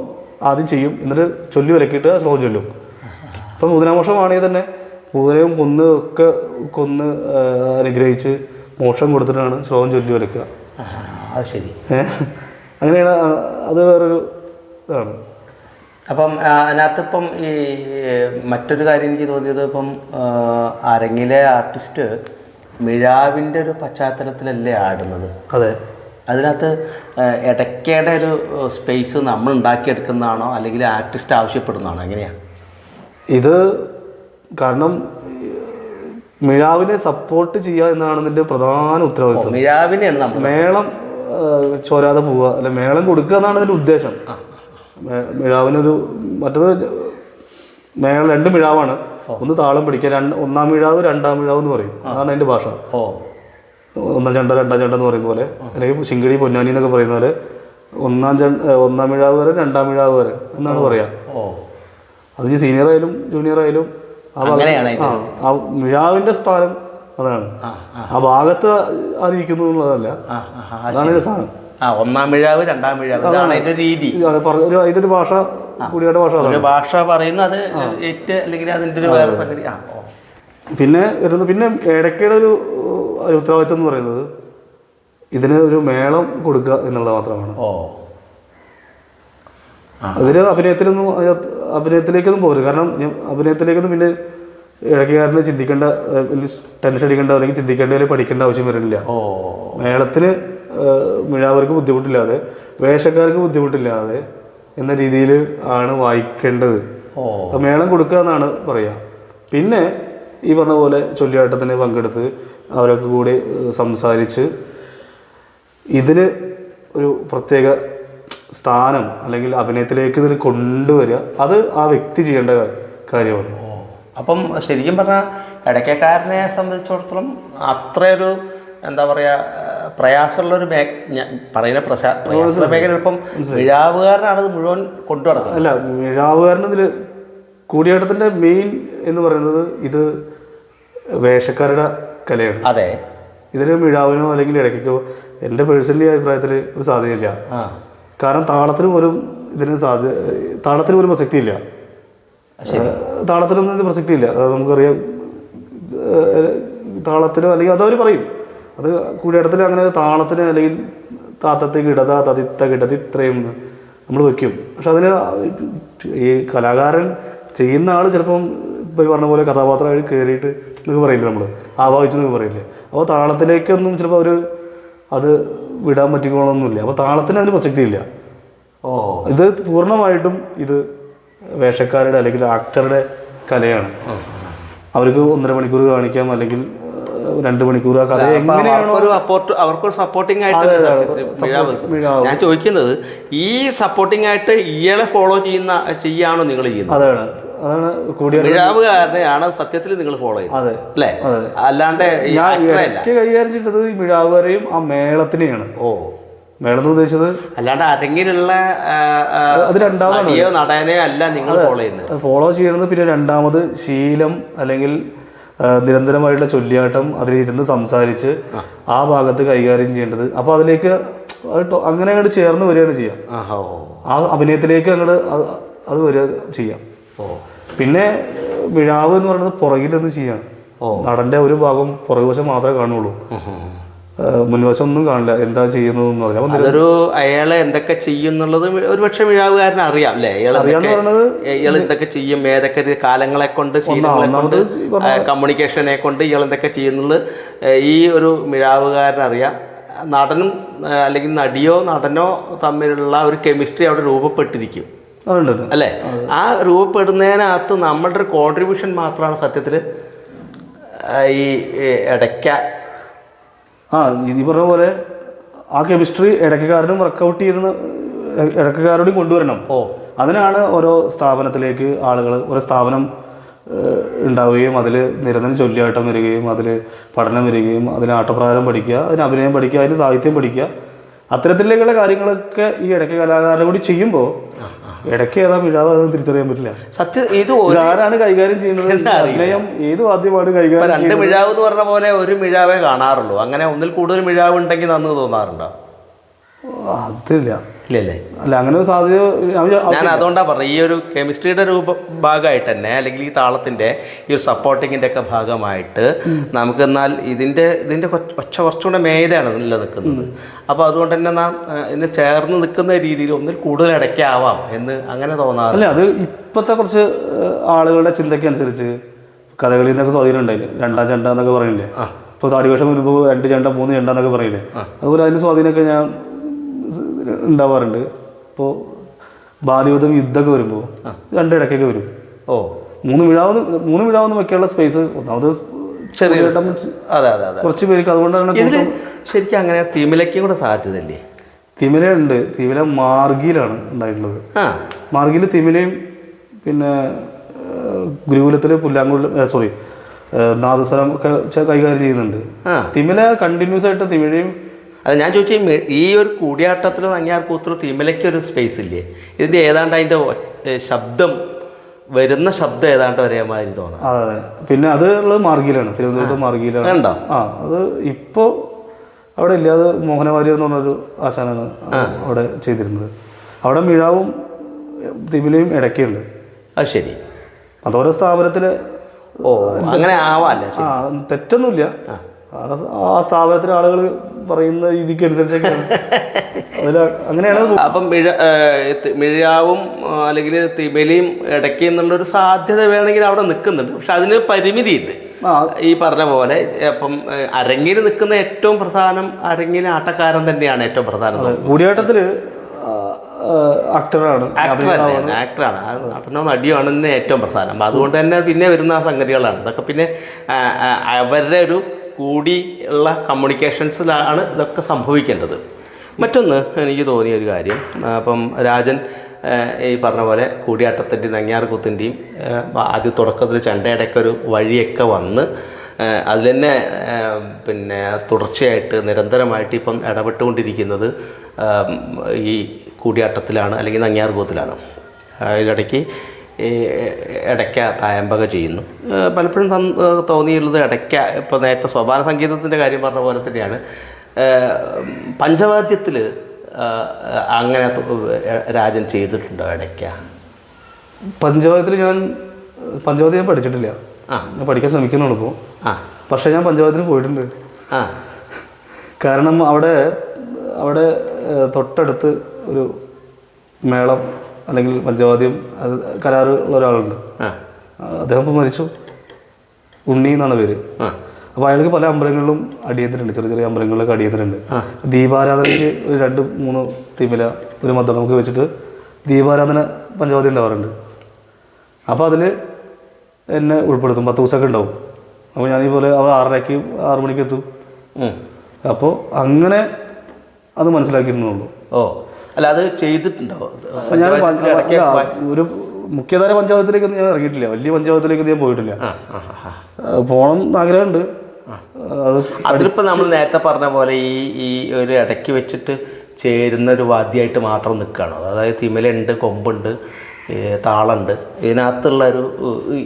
ആദ്യം ചെയ്യും, എന്നിട്ട് ചൊല്ലി വരക്കിയിട്ട് ആ ശ്ലോകം ചൊല്ലും. ഇപ്പം പൂതനാമോക്ഷമാണെങ്കിൽ തന്നെ പൂതനയും കൊന്ന് അനുഗ്രഹിച്ച് മോക്ഷം കൊടുത്തിട്ടാണ് ശ്ലോകം ചൊല്ലി വരക്കുക. ശരി. അങ്ങനെയാണ്. അത് വേറൊരു ഇതാണ്. അപ്പം അതിനകത്തിപ്പം ഈ മറ്റൊരു കാര്യം എനിക്ക് തോന്നിയത്, ഇപ്പം അരങ്ങിലെ ആർട്ടിസ്റ്റ് മിഴാവിൻ്റെ ഒരു പശ്ചാത്തലത്തിലല്ലേ ആടുന്നത്? അതെ. അതിനകത്ത് ഇടയ്ക്കയുടെ ഒരു സ്പേസ് നമ്മൾ ഉണ്ടാക്കിയെടുക്കുന്നതാണോ അല്ലെങ്കിൽ ആർട്ടിസ്റ്റ് ആവശ്യപ്പെടുന്നതാണോ, എങ്ങനെയാണ് ഇത്? കാരണം മിഴാവിനെ സപ്പോർട്ട് ചെയ്യുക എന്നാണ് ഇതിൻ്റെ പ്രധാന ഉത്തരവാദിത്വം. മിഴാവിനെയാണ് നമ്മൾ മേളം ചോരാതെ പോവുക, അല്ലെ മേളം കൊടുക്കുക എന്നാണ് ഇതിൻ്റെ ഉദ്ദേശം. മിഴാവിനൊരു മറ്റത് രണ്ട് മിഴാവാണ്. ഒന്ന് താളം പിടിക്കുക, ഒന്നാം മിഴാവ് രണ്ടാം മിഴാവ് എന്ന് പറയും. അതാണ് അതിൻ്റെ ഭാഷ. ഒന്നാം ചെണ്ട രണ്ടാം ചെണ്ട എന്ന് പറയും പോലെ, അല്ലെങ്കിൽ ശിങ്കിടി പൊന്നാനി എന്നൊക്കെ പറയുന്ന പോലെ ഒന്നാം മിഴാവ് വരെ രണ്ടാം മിഴാവ് വരെ എന്നാണ് പറയുക. അത് സീനിയർ ആയാലും ജൂനിയർ ആയാലും ആ മിഴാവിൻ്റെ സ്ഥാനം അതാണ്. ആ ഭാഗത്ത് ആരിയിരിക്കുന്നു എന്നുള്ളതല്ല, അതാണ് അതിൻ്റെ സ്ഥാനം. ഒന്നാം മിഴാവ് രണ്ടാം മിഴാവ്, അതാണ് അതിൻ്റെ രീതി. അതിൻ്റെ ഒരു ഭാഷ, കൂടിയാട്ട ഭാഷ പറയുന്നത് അല്ലെങ്കിൽ അതിൻ്റെ ഒരു വേറെ സംഗതി. പിന്നെ ഇടയ്ക്കയുടെ ഒരു ഉത്തരവാദിത്വം എന്ന് പറയുന്നത് ഇതിന് ഒരു മേളം കൊടുക്കുക എന്നുള്ളത് മാത്രമാണ്. അതിന് അഭിനയത്തിലേക്കൊന്നും പോരും. കാരണം അഭിനയത്തിലേക്കൊന്നും പിന്നെ ഇടയ്ക്കുകാരന് ചിന്തിക്കേണ്ട, ടെൻഷൻ അടിക്കേണ്ട അല്ലെങ്കിൽ ചിന്തിക്കേണ്ട അല്ലെങ്കിൽ പഠിക്കേണ്ട ആവശ്യം വരുന്നില്ല. മേളത്തിന് മിഴാവർക്ക് ബുദ്ധിമുട്ടില്ലാതെ, വേഷക്കാർക്ക് ബുദ്ധിമുട്ടില്ലാതെ എന്ന രീതിയിൽ ആണ് വായിക്കേണ്ടത്. മേളം കൊടുക്കുക എന്നാണ് പറയുക. പിന്നെ ഈ പറഞ്ഞ പോലെ ചൊല്ലിയാട്ടത്തിന് പങ്കെടുത്ത് അവരൊക്കെ കൂടി സംസാരിച്ച് ഇതിന് ഒരു പ്രത്യേക സ്ഥാനം അല്ലെങ്കിൽ അഭിനയത്തിലേക്ക് ഇതിൽ കൊണ്ടുവരിക, അത് ആ വ്യക്തി ചെയ്യേണ്ട കാര്യമാണ്. അപ്പം ശരിക്കും പറഞ്ഞാൽ ഇടയ്ക്കക്കാരനെ സംബന്ധിച്ചിടത്തോളം അത്രയൊരു എന്താ പറയുക പ്രയാസമുള്ളൊരു പറയുന്ന പ്രയാസമുള്ള മേഖല. ഇപ്പം മിഴാവുകാരനാണ് ഇത് മുഴുവൻ കൊണ്ടുനടക്കുന്നത്. അല്ല, മിഴാവുകാരൻ ഇതിൽ കൂടിയാട്ടത്തിൻ്റെ മെയിൻ എന്ന് പറയുന്നത് ഇത് വേഷക്കാരുടെ കലയാണ്. അതെ. ഇതിന് മിഴാവിനോ അല്ലെങ്കിൽ ഇടയ്ക്കോ എൻ്റെ പേഴ്സണലി അഭിപ്രായത്തിൽ ഒരു സാധ്യതയില്ല. കാരണം താളത്തിന് പോലും പ്രസക്തിയില്ല. താളത്തിനൊന്നും പ്രസക്തിയില്ല. അത് നമുക്കറിയാം. താളത്തിനോ അല്ലെങ്കിൽ അതവർ പറയും, അത് കൂടിയാട്ടത്തിൽ അങ്ങനെ താളത്തിന് അല്ലെങ്കിൽ താത്തത്തെ കിടത തതിത്ത കിടതി ഇത്രയും നമ്മൾ വയ്ക്കും. പക്ഷെ അതിന് ഈ കലാകാരൻ ചെയ്യുന്ന ആൾ ചിലപ്പം ഇപ്പോൾ പറഞ്ഞ പോലെ കഥാപാത്രമായിട്ട് കയറിയിട്ട് എന്നൊക്കെ പറയില്ലേ, നമ്മൾ ആവാഹിച്ചു എന്നൊക്കെ പറയില്ലേ. അപ്പോൾ താളത്തിലേക്കൊന്നും ചിലപ്പോൾ അത് വിടാൻ പറ്റിക്കോളൊന്നുമില്ല. അപ്പോൾ താളത്തിന് അതിന് പ്രസക്തിയില്ല. ഇത് പൂർണ്ണമായിട്ടും ഇത് വേഷക്കാരുടെ അല്ലെങ്കിൽ ആക്ടറുടെ കലയാണ്. അവർക്ക് 1.5 മണിക്കൂർ കാണിക്കാം, അല്ലെങ്കിൽ 2 മണിക്കൂർ. ആ കഥ എങ്ങനെയാണോ അവർക്കൊരു സപ്പോർട്ടിംഗ് ആയിട്ട്. ഞാൻ ചോദിക്കുന്നത്, ഈ സപ്പോർട്ടിംഗ് ആയിട്ട് ഇയാളെ ഫോളോ ചെയ്യാണോ നിങ്ങൾ ചെയ്യുന്നത്? അതാണ് മിഴാവുകാരനെയാണ് സത്യത്തിൽ നിങ്ങൾ ഫോളോ ചെയ്യുന്നത്, അല്ലേ? അല്ലാണ്ട് കൈകാര്യം ചെയ്തത് ഈ മിഴാവുകാരെയും ആ മേളത്തിനെയാണ്. മേളം എന്ന് ഉദ്ദേശിച്ചത് അല്ലാണ്ട് അരങ്ങിലുള്ള അത് രണ്ടാമത് നടനെയോ അല്ല നിങ്ങൾ ഫോളോ ചെയ്യുന്നത്. പിന്നെ രണ്ടാമത് ശീലം അല്ലെങ്കിൽ നിരന്തരമായിട്ടുള്ള ചൊല്ലിയാട്ടം, അതിലിരുന്ന് സംസാരിച്ച് ആ ഭാഗത്ത് കൈകാര്യം ചെയ്യേണ്ടത്. അപ്പോൾ അതിലേക്ക് അങ്ങനെ അങ്ങോട്ട് ചേർന്ന് വരികയാണ് ചെയ്യാം. ആ അഭിനയത്തിലേക്ക് അങ്ങോട്ട് അത് വരിക ചെയ്യാം. പിന്നെ മിഴാവ് എന്ന് പറയുന്നത് പുറകിലൊന്ന് ചെയ്യാണ്. നടൻ്റെ ഒരു ഭാഗം പുറകുവശം മാത്രമേ കാണുള്ളൂ. മുൻവശം ഒന്നും കാണില്ല, എന്താ ചെയ്യുന്നതെന്ന് അറിയാം. അതൊരു അയാളെ എന്തൊക്കെ ചെയ്യും എന്നുള്ളത് ഒരു പക്ഷേ മിഴാവുകാരൻ അറിയാം അല്ലേ? ഇയാൾ എന്തൊക്കെ ചെയ്യും, ഏതൊക്കെ കാലങ്ങളെ കൊണ്ട് ശീലങ്ങളെ കൊണ്ട് കമ്മ്യൂണിക്കേഷനെ കൊണ്ട് ഇയാൾ എന്തൊക്കെ ചെയ്യുന്നുള്ളത് ഈ ഒരു മിഴാവുകാരൻ അറിയാം. നടനും അല്ലെങ്കിൽ നടിയോ നടനോ തമ്മിലുള്ള ഒരു കെമിസ്ട്രി അവിടെ രൂപപ്പെട്ടിരിക്കും അല്ലേ? ആ രൂപപ്പെടുന്നതിനകത്ത് നമ്മളുടെ ഒരു കോൺട്രിബ്യൂഷൻ മാത്രമാണ് സത്യത്തിൽ ഈ ഇടയ്ക്ക. ഈ പറഞ്ഞ പോലെ ആ കെമിസ്ട്രി ഇടയ്ക്കാരനും വർക്കൗട്ട് ചെയ്യുന്ന ഇടയ്ക്കാരോടും കൊണ്ടുവരണം. അതിനാണ് ഓരോ സ്ഥാപനത്തിലേക്ക് ആളുകൾ, ഓരോ സ്ഥാപനം ഉണ്ടാവുകയും അതിൽ നിരന്തരം ചൊല്ലിയാട്ടം വരികയും അതിൽ പഠനം വരികയും അതിന് ആട്ടപ്രകാരം പഠിക്കുക, അതിന് അഭിനയം പഠിക്കുക, അതിന് സാഹിത്യം പഠിക്കുക, അത്തരത്തിലേക്കുള്ള കാര്യങ്ങളൊക്കെ ഈ ഇടയ്ക്ക് കലാകാരനെ കൂടി ചെയ്യുമ്പോൾ ഇടയ്ക്ക് ഏതാ മിഴാവെന്ന് തിരിച്ചറിയാൻ പറ്റില്ല. സത്യം ഇത് ആരാണ് കൈകാര്യം ചെയ്യുന്നത്, അഭിനയം ഏത് വാദ്യമാണ് കൈകാര്യം. രണ്ട് മിഴാവ് എന്ന് പറഞ്ഞ പോലെ ഒരു മിഴാവേ കാണാറുള്ളൂ. അങ്ങനെ ഒന്നിൽ കൂടുതൽ മിഴാവ് ഉണ്ടെങ്കിൽ നന്ന് തോന്നാറുണ്ടോ? അതില്ല. ഇല്ലല്ലേ? അല്ല, അങ്ങനെ ഒരു സാധ്യത ഞാൻ അതുകൊണ്ടാണ് പറഞ്ഞത്. ഈ ഒരു കെമിസ്ട്രിയുടെ ഭാഗമായിട്ട് തന്നെ, അല്ലെങ്കിൽ ഈ താളത്തിൻ്റെ ഈ ഒരു സപ്പോർട്ടിങ്ങിൻ്റെ ഒക്കെ ഭാഗമായിട്ട് നമുക്ക് എന്നാൽ ഇതിൻ്റെ ഒച്ച കുറച്ചുകൂടെ മേതാണ് നിലനിൽക്കുന്നത്. അപ്പോൾ അതുകൊണ്ട് തന്നെ നാം ഇതിന് ചേർന്ന് നിൽക്കുന്ന രീതിയിൽ ഒന്നിൽ കൂടുതൽ ഇടയ്ക്കാവാം എന്ന് അങ്ങനെ തോന്നാറ്. അല്ല, അത് ഇപ്പോഴത്തെ കുറച്ച് ആളുകളുടെ ചിന്തയ്ക്കനുസരിച്ച് കഥകളിയിൽ നിന്നൊക്കെ സ്വാധീനം ഉണ്ടായില്ലേ, രണ്ടാം ചെണ്ട എന്നൊക്കെ പറയില്ലേ. ഇപ്പോൾ താടിവേഷം വരുമ്പോൾ 2 ചെണ്ട 3 ചെണ്ട എന്നൊക്കെ പറയില്ലേ. അതുപോലെ അതിൻ്റെ സ്വാധീനമൊക്കെ ഞാൻ ഉണ്ടാവാറുണ്ട്. ഇപ്പോൾ ബാലിയുദ്ധം യുദ്ധമൊക്കെ വരുമ്പോൾ 2 ഇടയ്ക്കൊക്കെ വരും. 3 മിഴാവെന്ന് വെക്കാനുള്ള സ്പേസ് ഒന്നാമത് ചെറിയ കുറച്ച് പേർക്ക്. അതുകൊണ്ടാണ് ശരിക്കും അങ്ങനെ തിമിലയ്ക്കും കൂടെ സാധ്യതയില്ലേ? തിമില ഉണ്ട്. തിമില മാർഗിയിലാണ് ഉണ്ടായിട്ടുള്ളത്. മാർഗിയിൽ തിമിലയും പിന്നെ ഗുരുകുലത്തിൽ പുല്ലാങ്കുഴൽ നാദസ്വരം ഒക്കെ കൈകാര്യം ചെയ്യുന്നുണ്ട്. തിമില കണ്ടിന്യൂസ് ആയിട്ട് തിമിഴയും. അത് ഞാൻ ചോദിച്ചു, ഈ ഒരു കൂടിയാട്ടത്തിലും നങ്ങ്യാർകൂത്തിലും തിമിലയ്ക്കൊരു സ്പേസ് ഇല്ലേ? ഇതിൻ്റെ ഏതാണ്ട് അതിൻ്റെ ശബ്ദം വരുന്ന ശബ്ദം ഏതാണ്ട് ഒരേ മാതിരി തോന്നാം. അതെ. പിന്നെ അത് ഉള്ളത് മാർഗിയിലാണ്, തിരുവനന്തപുരത്ത് മാർഗിയിലാണ്. ഉണ്ടോ? അത് ഇപ്പോൾ അവിടെ ഇല്ല. അത് മോഹനവാര്യർ എന്ന് പറഞ്ഞൊരു ആശാനാണ് അവിടെ ചെയ്തിരുന്നത്. അവിടെ മിഴാവും തിമിലയും ഇടയ്ക്കുണ്ട്. അത് ശരി. അതോരോ സ്ഥാപനത്തിൽ അങ്ങനെ ആവാല്ലേ? തെറ്റൊന്നുമില്ല. ആ സ്ഥാപനത്തിലെ ആളുകൾ പറയുന്ന രീതിക്ക് അനുസരിച്ചൊക്കെയാണ് അങ്ങനെയാണ്. അപ്പം മിഴാവും അല്ലെങ്കിൽ തിമിലയും ഇടയ്ക്ക് എന്നുള്ളൊരു സാധ്യത വേണമെങ്കിൽ അവിടെ നിൽക്കുന്നുണ്ട്. പക്ഷെ അതിന് പരിമിതിയുണ്ട്. ഈ പറഞ്ഞ പോലെ ഇപ്പം അരങ്ങിൽ നിൽക്കുന്ന ഏറ്റവും പ്രധാനം, അരങ്ങിലെ ആട്ടക്കാരൻ തന്നെയാണ് ഏറ്റവും പ്രധാനം. കൂടിയാട്ടത്തിൽ ആക്ടറാണ്. നടനോ നടിയാണെന്ന് ഏറ്റവും പ്രധാനം. അപ്പം അതുകൊണ്ട് തന്നെ പിന്നെ വരുന്ന സംഗതികളാണ് ഇതൊക്കെ. പിന്നെ അവരുടെ ഒരു കൂടിയുള്ള കമ്മ്യൂണിക്കേഷൻസിലാണ് ഇതൊക്കെ സംഭവിക്കേണ്ടത്. മറ്റൊന്ന് എനിക്ക് തോന്നിയ ഒരു കാര്യം, അപ്പം രാജൻ ഈ പറഞ്ഞ പോലെ കൂടിയാട്ടത്തിൻ്റെയും നങ്ങ്യാർകൂത്തിൻ്റെയും ആദ്യ തുടക്കത്തിൽ ചെണ്ടയുടെയൊക്കെ വഴിയൊക്കെ വന്ന് അതിൽ തന്നെ പിന്നെ തുടർച്ചയായിട്ട് നിരന്തരമായിട്ട് ഇപ്പം ഇടപെട്ടുകൊണ്ടിരിക്കുന്നത് ഈ കൂടിയാട്ടത്തിലാണ് അല്ലെങ്കിൽ നങ്ങ്യാർകൂത്തിലാണ്. അതിനിടയ്ക്ക് ഇടയ്ക്ക തായമ്പക ചെയ്യുന്നു. പലപ്പോഴും തോന്നിയുള്ളത് ഇടയ്ക്ക ഇപ്പോൾ നേരത്തെ സോപാന സംഗീതത്തിൻ്റെ കാര്യം പറഞ്ഞ പോലെ തന്നെയാണ്. പഞ്ചവാദ്യത്തിൽ അങ്ങനെ രാജൻ ചെയ്തിട്ടുണ്ടോ ഇടയ്ക്ക? പഞ്ചവാദ്യത്തിൽ ഞാൻ പഠിച്ചിട്ടില്ല. ഞാൻ പഠിക്കാൻ ശ്രമിക്കുന്നുള്ളൂ ഇപ്പോൾ. പക്ഷേ ഞാൻ പഞ്ചവാദ്യത്തിന് പോയിട്ടുണ്ട്. കാരണം അവിടെ തൊട്ടടുത്ത് ഒരു മേളം അല്ലെങ്കിൽ പഞ്ചവാദ്യം അത് കരാറുള്ള ഒരാളുണ്ട്. അദ്ദേഹം ഇപ്പോൾ മരിച്ചു. ഉണ്ണി എന്നാണ് പേര്. അപ്പോൾ അയാൾക്ക് പല അമ്പലങ്ങളിലും അടിയന്തരമുണ്ട്, ചെറിയ ചെറിയ അമ്പലങ്ങളിലൊക്കെ അടിയന്തരമുണ്ട്. ദീപാരാധനയ്ക്ക് ഒരു 2-3 തിമില ഒരു മദ്ദളം നമുക്ക് വെച്ചിട്ട് ദീപാരാധന പഞ്ചവാദ്യം ഉണ്ടാവാറുണ്ട്. അപ്പോൾ അതിൽ എന്നെ ഉൾപ്പെടുത്തും. 10 ദിവസമൊക്കെ ഉണ്ടാവും. അപ്പോൾ ഞാനീപോലെ അവർ 6 മണിക്ക് എത്തും. അപ്പോൾ അങ്ങനെ അത് മനസ്സിലാക്കിയിരുന്നുള്ളൂ. അല്ല, അത് ചെയ്തിട്ടുണ്ടോ? ഞാൻ ഒരു മുഖ്യധാര പഞ്ചായത്തിലേക്ക് ഞാൻ ഇറങ്ങിയിട്ടില്ല. വലിയ പഞ്ചായത്തിലേക്ക് ഞാൻ പോയിട്ടില്ല. പോകണം ആഗ്രഹമുണ്ട്. അതിലിപ്പോൾ നമ്മൾ നേരത്തെ പറഞ്ഞ പോലെ ഈ ഒരു ഇടയ്ക്ക് വെച്ചിട്ട് ചേരുന്ന ഒരു വാദ്യമായിട്ട് മാത്രം നിൽക്കുകയാണോ? അതായത് തിമിലുണ്ട്, കൊമ്പുണ്ട്, താളുണ്ട്, ഇതിനകത്തുള്ളൊരു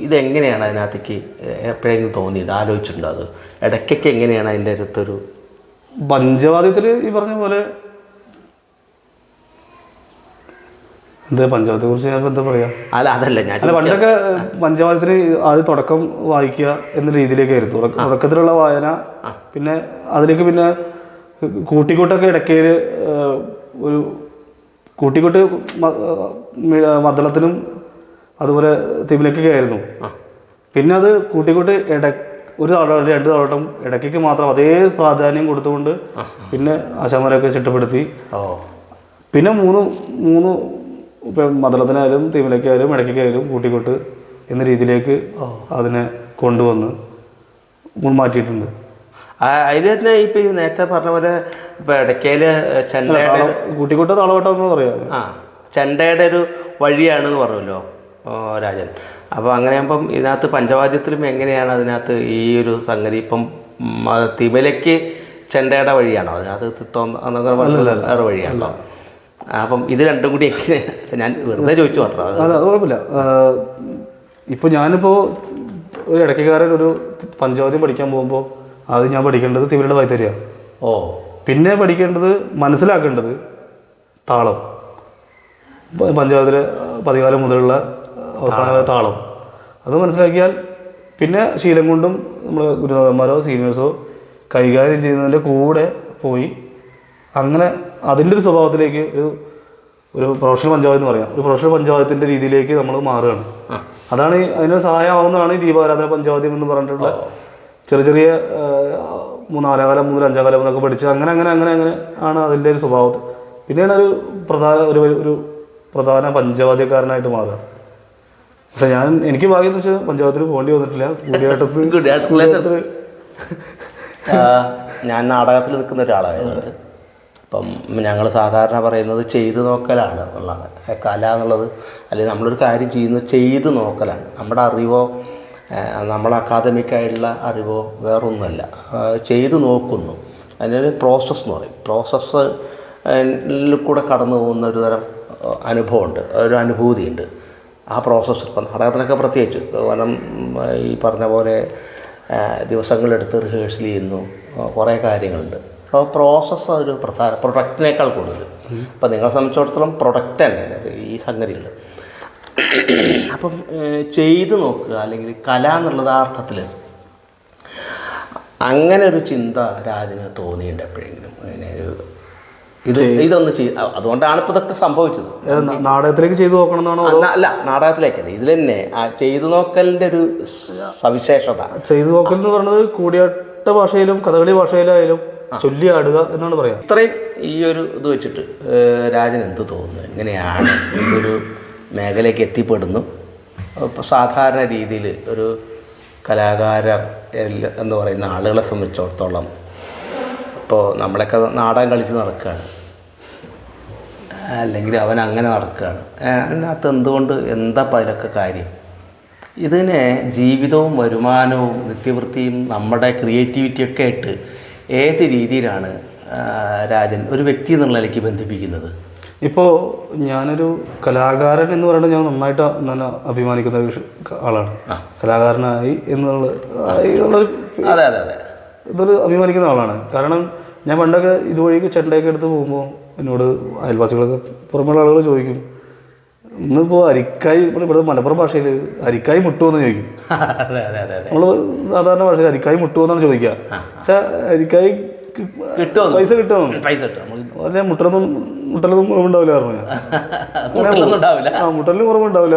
ഇതെങ്ങനെയാണ് അതിനകത്തേക്ക് എപ്പോഴെങ്കിലും തോന്നിയിട്ട് ആലോചിച്ചിട്ടുണ്ടോ? അത് ഇടയ്ക്കൊക്കെ എങ്ങനെയാണ് അതിൻ്റെ അടുത്തൊരു പഞ്ചവാദ്യത്തിൽ ഈ പറഞ്ഞ പോലെ പഞ്ചവാദ്യത്തെ കുറിച്ച് ഞാൻ എന്താ പറയാ? പണ്ടൊക്കെ പഞ്ചവാദ്യത്തിന് ആദ്യം തുടക്കം വായിക്കുക എന്ന രീതിയിലേക്കായിരുന്നു തുടക്കത്തിലുള്ള വായന. പിന്നെ അതിലേക്ക് പിന്നെ കൂട്ടിക്കൂട്ടൊക്കെ ഇടയ്ക്കയിൽ ഒരു കൂട്ടിക്കൂട്ട് മദ്ദളത്തിനും അതുപോലെ തിമിലക്കൊക്കെ ആയിരുന്നു. പിന്നെ അത് കൂട്ടിക്കൂട്ട് ഒരു താളോട്ടം 2 താളോട്ടം ഇടയ്ക്ക് മാത്രം അതേ പ്രാധാന്യം കൊടുത്തുകൊണ്ട് പിന്നെ ആശാന്മാരെയൊക്കെ ചിട്ടപ്പെടുത്തി. പിന്നെ മൂന്ന് ഇപ്പം മദ്ദളത്തിനായാലും തിമിലക്കായാലും ഇടയ്ക്കായാലും കൂട്ടിക്കൂട്ട് എന്ന രീതിയിലേക്ക് അതിനെ കൊണ്ടുവന്ന് മാറ്റിയിട്ടുണ്ട്. അതിൽ തന്നെ ഇപ്പം ഈ നേരത്തെ പറഞ്ഞ പോലെ ഇപ്പം ഇടയ്ക്കയിൽ കൂട്ടിക്കൂട്ട് താളവട്ടം എന്ന് പറയാം. ചെണ്ടയുടെ ഒരു വഴിയാണെന്ന് പറഞ്ഞല്ലോ രാജൻ. അപ്പോൾ അങ്ങനെയാകുമ്പം ഇതിനകത്ത് പഞ്ചവാദ്യത്തിലും എങ്ങനെയാണ് അതിനകത്ത് ഈ ഒരു സംഗതി ഇപ്പം തിമിലയ്ക്ക് ചെണ്ടയുടെ വഴിയാണോ അതിനകത്ത് വേറെ വഴിയാണോ? അപ്പം ഇത് രണ്ടും കൂടി എങ്ങനെയാണ്? ഞാൻ വെറുതെ ചോദിച്ചു മാത്രം. അല്ല അത് കുഴപ്പമില്ല. ഇപ്പോൾ ഞാനിപ്പോൾ ഒരു ഇടയ്ക്കാരൻ ഒരു പഞ്ചവാദ്യം പഠിക്കാൻ പോകുമ്പോൾ അത് ഞാൻ പഠിക്കേണ്ടത് തിമിലയുടെ വൈത്തരിയാണ്. പിന്നെ പഠിക്കേണ്ടത് മനസ്സിലാക്കേണ്ടത് താളം. പഞ്ചവാദ്യത്തിലെ പതികാലം മുതലുള്ള അവസാന താളം അത് മനസ്സിലാക്കിയാൽ പിന്നെ ശീലം കൊണ്ടും നമ്മൾ ഗുരുനാഥന്മാരോ സീനിയേഴ്സോ കൈകാര്യം ചെയ്യുന്നതിൻ്റെ കൂടെ പോയി അങ്ങനെ അതിൻ്റെ ഒരു സ്വഭാവത്തിലേക്ക് ഒരു പ്രൊഫഷണൽ പഞ്ചവാദ്യം എന്ന് പറയാം. ഒരു പ്രൊഫഷണൽ പഞ്ചവാദ്യത്തിൻ്റെ രീതിയിലേക്ക് നമ്മൾ മാറുകയാണ്. അതാണ് അതിന് സഹായമാവുന്നതാണ് ഈ ദീപാരാധന പഞ്ചവാദ്യം എന്ന് പറഞ്ഞിട്ടുള്ള ചെറിയ 4 കാലം 5 കാലം എന്നൊക്കെ പഠിച്ച് അങ്ങനെ ആണ് അതിൻ്റെ ഒരു സ്വഭാവം. പിന്നെയാണ് ഒരു പ്രധാന പഞ്ചവാദ്യക്കാരനായിട്ട് മാറുക. പക്ഷെ എനിക്ക് ഭാഗ്യം എന്ന് വെച്ചാൽ പഞ്ചവാദ്യത്തിന് പോകേണ്ടി വന്നിട്ടില്ല. കൂടിയാട്ടത്തിൽ ഞാൻ നാടകത്തിൽ നിൽക്കുന്ന ഒരാളായത്. അപ്പം ഞങ്ങൾ സാധാരണ പറയുന്നത് ചെയ്തു നോക്കലാണ് എന്നുള്ളതാണ്. കല എന്നുള്ളത് അല്ലെങ്കിൽ നമ്മളൊരു കാര്യം ചെയ്യുന്നത് ചെയ്തു നോക്കലാണ്. നമ്മുടെ അറിവോ നമ്മൾ അക്കാദമിക്കായിട്ടുള്ള അറിവോ വേറൊന്നുമല്ല. ചെയ്തു നോക്കുന്നു. അതിനൊരു പ്രോസസ്സ് എന്ന് പറയും. പ്രോസസ്സിൽ കൂടെ കടന്നു പോകുന്ന ഒരു തരം അനുഭവമുണ്ട്, ഒരു അനുഭൂതിയുണ്ട്. ആ പ്രോസസ്സ് ഇപ്പം നാടകത്തിനൊക്കെ പ്രത്യേകിച്ച് കാരണം ഈ പറഞ്ഞ പോലെ ദിവസങ്ങളെടുത്ത് റിഹേഴ്സൽ ചെയ്യുന്നു, കുറേ കാര്യങ്ങളുണ്ട്. അപ്പോൾ പ്രോസസ്സ് അതൊരു പ്രധാന പ്രൊഡക്റ്റിനേക്കാൾ കൂടുതൽ. അപ്പം നിങ്ങളെ സംബന്ധിച്ചിടത്തോളം പ്രൊഡക്റ്റ് തന്നെയല്ലേ അത് ഈ സംഗതികൾ. അപ്പം ചെയ്തു നോക്കുക അല്ലെങ്കിൽ കല എന്നുള്ളത് ആ അർത്ഥത്തിൽ അങ്ങനെ ഒരു ചിന്ത രാജന് തോന്നിയിട്ടുണ്ട് എപ്പോഴെങ്കിലും? അങ്ങനെ ഇതൊന്ന് അതുകൊണ്ടാണ് ഇപ്പോൾ ഇതൊക്കെ സംഭവിച്ചത്. നാടകത്തിലേക്ക് ചെയ്തു നോക്കണം എന്നാണോ? അല്ല, നാടകത്തിലേക്കല്ല, ഇതിൽ തന്നെ ആ ചെയ്തു നോക്കലിൻ്റെ ഒരു സവിശേഷത. ചെയ്തു നോക്കൽ എന്ന് പറയുന്നത് കൂടിയാട്ട ഭാഷയിലും കഥകളി ഭാഷയിലായാലും ചൊല്ലി ആടുക എന്നാണ് പറയാം. ഇത്രയും ഈ ഒരു ഇത് വെച്ചിട്ട് രാജൻ എന്ത് തോന്നുന്നു? എങ്ങനെയാണ് ഇതൊരു മേഖലയ്ക്ക് എത്തിപ്പെടുന്നു? ഇപ്പോൾ സാധാരണ രീതിയിൽ ഒരു കലാകാരർ എന്ന് പറയുന്ന ആളുകളെ സംബന്ധിച്ചിടത്തോളം ഇപ്പോൾ നമ്മളൊക്കെ നാടകം കളിച്ച് നടക്കുകയാണ്, അല്ലെങ്കിൽ അവൻ അങ്ങനെ നടക്കുകയാണ്. അതിനകത്ത് എന്തുകൊണ്ട് എന്താ അതിലൊക്കെ കാര്യം? ഇതിനെ ജീവിതവും വരുമാനവും നിത്യവൃത്തിയും നമ്മുടെ ക്രിയേറ്റിവിറ്റിയൊക്കെ ആയിട്ട് ഏത് രീതിയിലാണ് രാജൻ ഒരു വ്യക്തി എന്നുള്ള നിലയ്ക്ക് ബന്ധിപ്പിക്കുന്നത്? ഇപ്പോൾ ഞാനൊരു കലാകാരൻ എന്ന് പറയുന്നത് ഞാൻ നന്നായിട്ട് നല്ല അഭിമാനിക്കുന്ന ഒരു ആളാണ്. കലാകാരനായി എന്നുള്ളൊരു അതെ അതെ അതെ ഇതൊരു അഭിമാനിക്കുന്ന ആളാണ്. കാരണം ഞാൻ പണ്ടൊക്കെ ഇതുവഴിക്ക് ചെണ്ടയൊക്കെ എടുത്ത് പോകുമ്പോൾ എന്നോട് അയൽവാസികളൊക്കെ പുറമെയുള്ള ആളുകൾ ചോദിക്കും, ഇന്നിപ്പോൾ അരിക്കായി ഇവിടെ മലപ്പുറം ഭാഷയിൽ അരിക്കായി മുട്ടുമെന്ന് ചോദിക്കും. നമ്മൾ സാധാരണ ഭാഷയിൽ അരിക്കായി മുട്ടുമെന്നാണ് ചോദിക്കുക. പക്ഷെ അരിക്കായി പൈസ കിട്ടുമോ? അല്ലെ മുട്ടലൊന്നും കുറവുണ്ടാവില്ല പറഞ്ഞു. മുട്ടലിന് കുറവുണ്ടാവില്ല,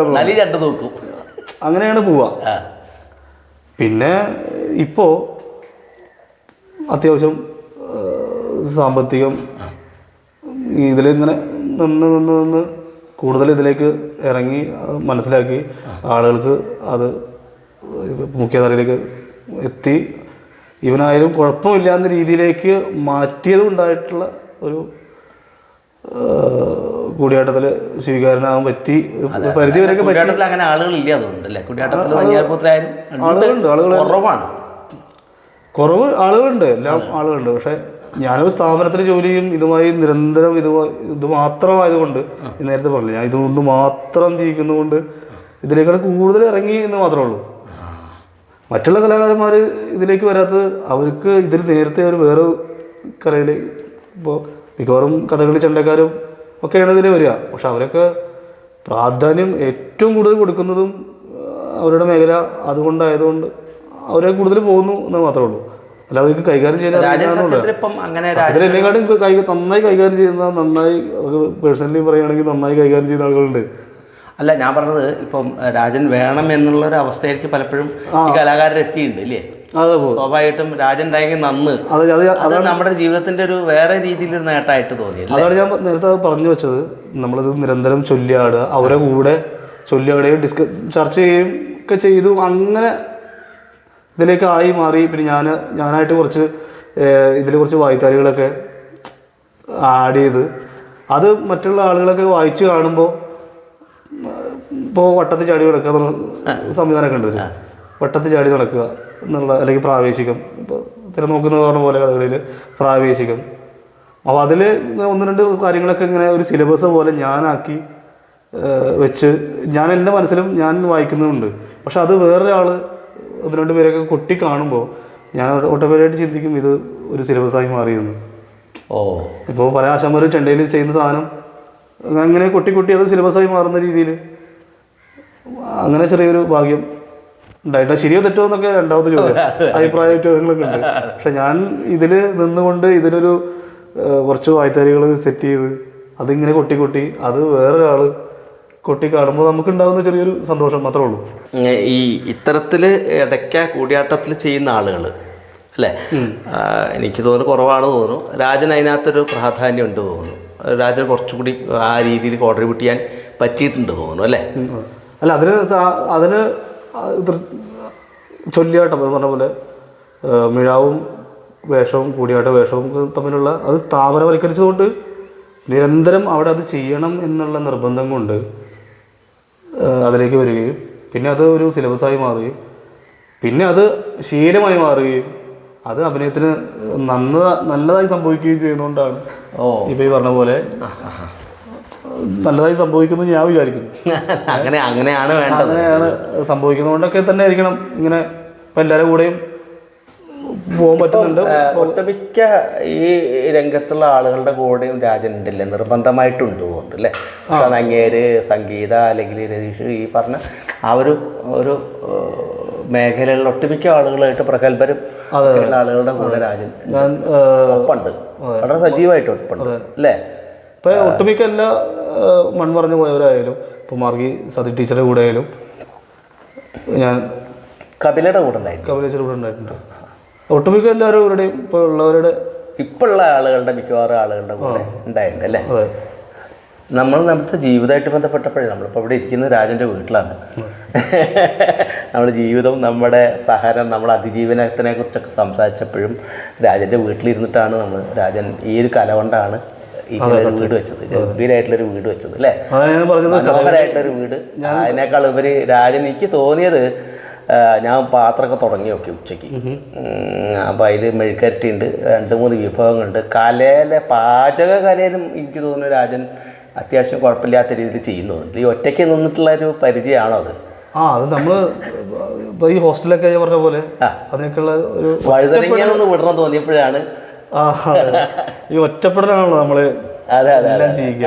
അങ്ങനെയാണ് പോവുക. പിന്നെ ഇപ്പോൾ അത്യാവശ്യം സാമ്പത്തികം ഇതിലിങ്ങനെ നിന്ന് കൂടുതൽ ഇതിലേക്ക് ഇറങ്ങി മനസ്സിലാക്കി ആളുകൾക്ക് അത് മുഖ്യധാരയിലേക്ക് എത്തി ഇവനായാലും കുഴപ്പമില്ലാത്ത രീതിയിലേക്ക് മാറ്റിയത് ഉണ്ടായിട്ടുള്ള ഒരു കൂടിയാട്ടത്തിൽ സ്വീകാരനാകാൻ പറ്റി. പരിധി വരെയൊക്കെ അങ്ങനെ ആളുകളില്ല, അതുകൊണ്ടല്ലേ കുറവ് ആളുകളുണ്ട്, എല്ലാം ആളുകളുണ്ട്. പക്ഷെ ഞാനൊരു സ്ഥാപനത്തിൽ ജോലി ചെയ്യും, ഇതുമായി നിരന്തരം ഇത് മാത്രമായതുകൊണ്ട് നേരത്തെ പറഞ്ഞില്ല, ഞാൻ ഇതുകൊണ്ട് മാത്രം ജീവിക്കുന്നതുകൊണ്ട് ഇതിലേക്കാൾ കൂടുതൽ ഇറങ്ങി എന്ന് മാത്രമേ ഉള്ളൂ. മറ്റുള്ള കലാകാരന്മാർ ഇതിലേക്ക് വരാത്തത് അവർക്ക് ഇതിൽ നേരത്തെ ഒരു വേറെ കലയിൽ ഇപ്പോൾ മിക്കവാറും കഥകളി ചെണ്ടക്കാരും ഒക്കെയാണ് ഇതിൽ വരിക. പക്ഷെ അവരൊക്കെ പ്രാധാന്യം ഏറ്റവും കൂടുതൽ കൊടുക്കുന്നതും അവരുടെ മേഖല അതുകൊണ്ടായതുകൊണ്ട് അവരെ കൂടുതൽ പോകുന്നു എന്ന് മാത്രമേ ഉള്ളൂ. അല്ലാതെ എനിക്ക് കൈകാര്യം ചെയ്യാൻ രാജൻ സത്യത്തിൽ ഇപ്പം അങ്ങനെ അതിലെന്നെക്കാട്ടും നന്നായി കൈകാര്യം ചെയ്യുന്ന, നന്നായി പേഴ്സണലി പറയുകയാണെങ്കിൽ നന്നായി കൈകാര്യം ചെയ്യുന്ന ആളുകളുണ്ട്. അല്ല, ഞാൻ പറഞ്ഞത് ഇപ്പം രാജൻ വേണം എന്നുള്ളൊരു അവസ്ഥയിലേക്ക് പലപ്പോഴും ഈ കലാകാരൻ എത്തിയിട്ടുണ്ട് ഇല്ലേ? സ്വാഭാവികമായിട്ടും രാജൻ ഉണ്ടായെങ്കിൽ നന്ന്, അത് നമ്മുടെ ജീവിതത്തിന്റെ ഒരു വേറെ രീതിയിലൊരു നേട്ടമായിട്ട് തോന്നി. അതാണ് ഞാൻ നേരത്തെ പറഞ്ഞു വെച്ചത്. നമ്മളിത് നിരന്തരം ചൊല്ലിയാടുക, അവരെ കൂടെ ചൊല്ലിയാടുകയും ചർച്ച ചെയ്യുകയും ഒക്കെ ചെയ്തു അങ്ങനെ ഇതിലേക്ക് ആയി മാറി. പിന്നെ ഞാനായിട്ട് ഇതിൽ കുറച്ച് വായ്ത്താരികളൊക്കെ ആഡ് ചെയ്ത് അത് മറ്റുള്ള ആളുകളൊക്കെ വായിച്ച് കാണുമ്പോൾ ഇപ്പോൾ വട്ടത്തിൽ ചാടി നടക്കുക എന്നുള്ള സംവിധാനമൊക്കെ ഉണ്ട്. വട്ടത്തിൽ ചാടി നടക്കുക എന്നുള്ള, അല്ലെങ്കിൽ പ്രാവേശികം, ഇപ്പോൾ തിരനോക്കുന്ന പറഞ്ഞ പോലെ കഥകളിൽ പ്രാവേശികം. അപ്പോൾ അതിൽ 1-2 കാര്യങ്ങളൊക്കെ ഇങ്ങനെ ഒരു സിലബസ് പോലെ ഞാനാക്കി വെച്ച് ഞാൻ എൻ്റെ മനസ്സിലും ഞാൻ വായിക്കുന്നുമുണ്ട്. പക്ഷെ അത് വേറൊരാൾ 1-2 പേരൊക്കെ കൊട്ടി കാണുമ്പോൾ ഞാൻ ഓട്ടോമാറ്റിക്കായിട്ട് ചിന്തിക്കും ഇത് ഒരു സിലബസായി മാറിയെന്ന്. ഇപ്പോൾ പല ആശാന്മാരും ചെണ്ടയിൽ ചെയ്യുന്ന സാധനം അങ്ങനെ കൊട്ടി അത് സിലബസായി മാറുന്ന രീതിയിൽ അങ്ങനെ ചെറിയൊരു ഭാഗ്യം ഉണ്ടായിട്ട് ശരിയോ തെറ്റോ എന്നൊക്കെ രണ്ടാമത്തെ ചോദ്യം, അഭിപ്രായ വ്യത്യാസങ്ങളൊക്കെ ഉണ്ട്. പക്ഷെ ഞാൻ ഇതിൽ നിന്നുകൊണ്ട് ഇതിനൊരു കുറച്ച് വായ്ത്താരികൾ സെറ്റ് ചെയ്ത് അതിങ്ങനെ കൊട്ടി അത് വേറൊരാൾ കൊട്ടി കാണുമ്പോൾ നമുക്കുണ്ടാകുന്ന ചെറിയൊരു സന്തോഷം മാത്രമേ ഉള്ളൂ. ഈ ഇത്തരത്തിൽ ഇടയ്ക്ക കൂടിയാട്ടത്തിൽ ചെയ്യുന്ന ആളുകൾ അല്ലേ, എനിക്ക് തോന്നുന്നു കുറവാണ് തോന്നുന്നു. രാജൻ അതിനകത്തൊരു പ്രാധാന്യം ഉണ്ട് തോന്നുന്നു. രാജന് കുറച്ചുകൂടി ആ രീതിയിൽ കോൺട്രിബ്യൂട്ട് ചെയ്യാൻ പറ്റിയിട്ടുണ്ട് തോന്നുന്നു അല്ലേ? അല്ല, അതിന് ചൊല്ലിയാട്ടം പറഞ്ഞ പോലെ മിഴാവും വേഷവും കൂടിയാട്ട വേഷവും തമ്മിലുള്ള അത് സ്ഥാപനവൽക്കരിച്ചതുകൊണ്ട് നിരന്തരം അവിടെ അത് ചെയ്യണം എന്നുള്ള നിർബന്ധം കൊണ്ട് അതിലേക്ക് വരികയും പിന്നെ അത് ഒരു സിലബസായി മാറുകയും പിന്നെ അത് ശീലമായി മാറുകയും അത് അഭിനയത്തിന് നല്ലതായി സംഭവിക്കുകയും ചെയ്യുന്നതുകൊണ്ടാണ് ഇപ്പോൾ ഈ പറഞ്ഞ പോലെ നല്ലതായി സംഭവിക്കുന്നു ഞാൻ വിചാരിക്കുന്നു. അങ്ങനെയാണ് സംഭവിക്കുന്നതുകൊണ്ടൊക്കെ തന്നെ ആയിരിക്കണം ഇങ്ങനെ ഇപ്പം എല്ലാവരുടെ കൂടെയും പോകാൻ പറ്റുന്നുണ്ട്. ഒട്ടുമിക്ക ഈ രംഗത്തുള്ള ആളുകളുടെ കൂടെയും രാജൻ ഉണ്ടല്ലേ, നിർബന്ധമായിട്ടുണ്ട് തോന്നുന്നുണ്ട് അല്ലേ? അങ്ങേര് സംഗീത അല്ലെങ്കിൽ രതീഷ് ഈ പറഞ്ഞ ആ ഒരു മേഖലകളിൽ ഒട്ടുമിക്ക ആളുകളായിട്ട് പ്രഗത്ഭരും ആളുകളുടെ കൂടെ രാജൻ ഒപ്പുണ്ട്, വളരെ സജീവമായിട്ട് ഒപ്പുണ്ട് അല്ലേ? ഇപ്പോൾ ഒട്ടുമിക്ക എല്ലാ മൺമറഞ്ഞു പോയവരായാലും ഇപ്പോൾ മാർഗി സതി ടീച്ചറുടെ കൂടെ ആയാലും ഞാൻ കപിലയുടെ കൂടെ ഉണ്ടായിട്ടുണ്ട്. ഒട്ടുമിക്ക എല്ലാവരുടെയും ഇപ്പോഴുള്ള ആളുകളുടെ മിക്കവാറും ആളുകളുടെ കൂടെ ഉണ്ടായിട്ടുണ്ട് അല്ലേ? നമ്മുടെ ജീവിതമായിട്ട് ബന്ധപ്പെട്ടപ്പോഴേ നമ്മളിപ്പോൾ ഇവിടെ ഇരിക്കുന്നത് രാജൻ്റെ വീട്ടിലാണ്. നമ്മുടെ ജീവിതവും നമ്മുടെ സഹനം നമ്മുടെ അതിജീവനത്തിനെ കുറിച്ചൊക്കെ സംസാരിച്ചപ്പോഴും രാജൻ്റെ വീട്ടിലിരുന്നിട്ടാണ് രാജൻ ഈ ഒരു കല കൊണ്ടാണ് ഈ വീട് വെച്ചത്, ഗംഭീരമായിട്ടുള്ളൊരു വീട് വെച്ചത് അല്ലേ? മനോഹരമായിട്ടൊരു വീട്. അതിനേക്കാൾ ഉപരി രാജൻ എനിക്ക് തോന്നിയത്, ഞാൻ പാത്രമൊക്കെ തുടങ്ങി നോക്കി ഉച്ചയ്ക്ക്. അപ്പോൾ അതിൽ മെഴുക്കരട്ടിയുണ്ട്, 2-3 വിഭവങ്ങളുണ്ട്. പാചക കലയിലും എനിക്ക് തോന്നുന്നു രാജൻ അത്യാവശ്യം കുഴപ്പമില്ലാത്ത രീതിയിൽ ചെയ്യുന്നു. ഈ ഒറ്റയ്ക്ക് നിന്നിട്ടുള്ളൊരു പരിചയമാണോ അത്? അത് നമ്മൾ ഇപ്പോൾ ഈ ഹോസ്റ്റലൊക്കെ പറഞ്ഞ പോലെ അതിനൊക്കെയുള്ള ഒരു വഴുതനങ്ങാനൊന്ന് വിടണം തോന്നിയപ്പോഴാണ്. ഈ ഒറ്റപ്പെടലാണല്ലോ നമ്മൾ എല്ലാം ചെയ്യുക,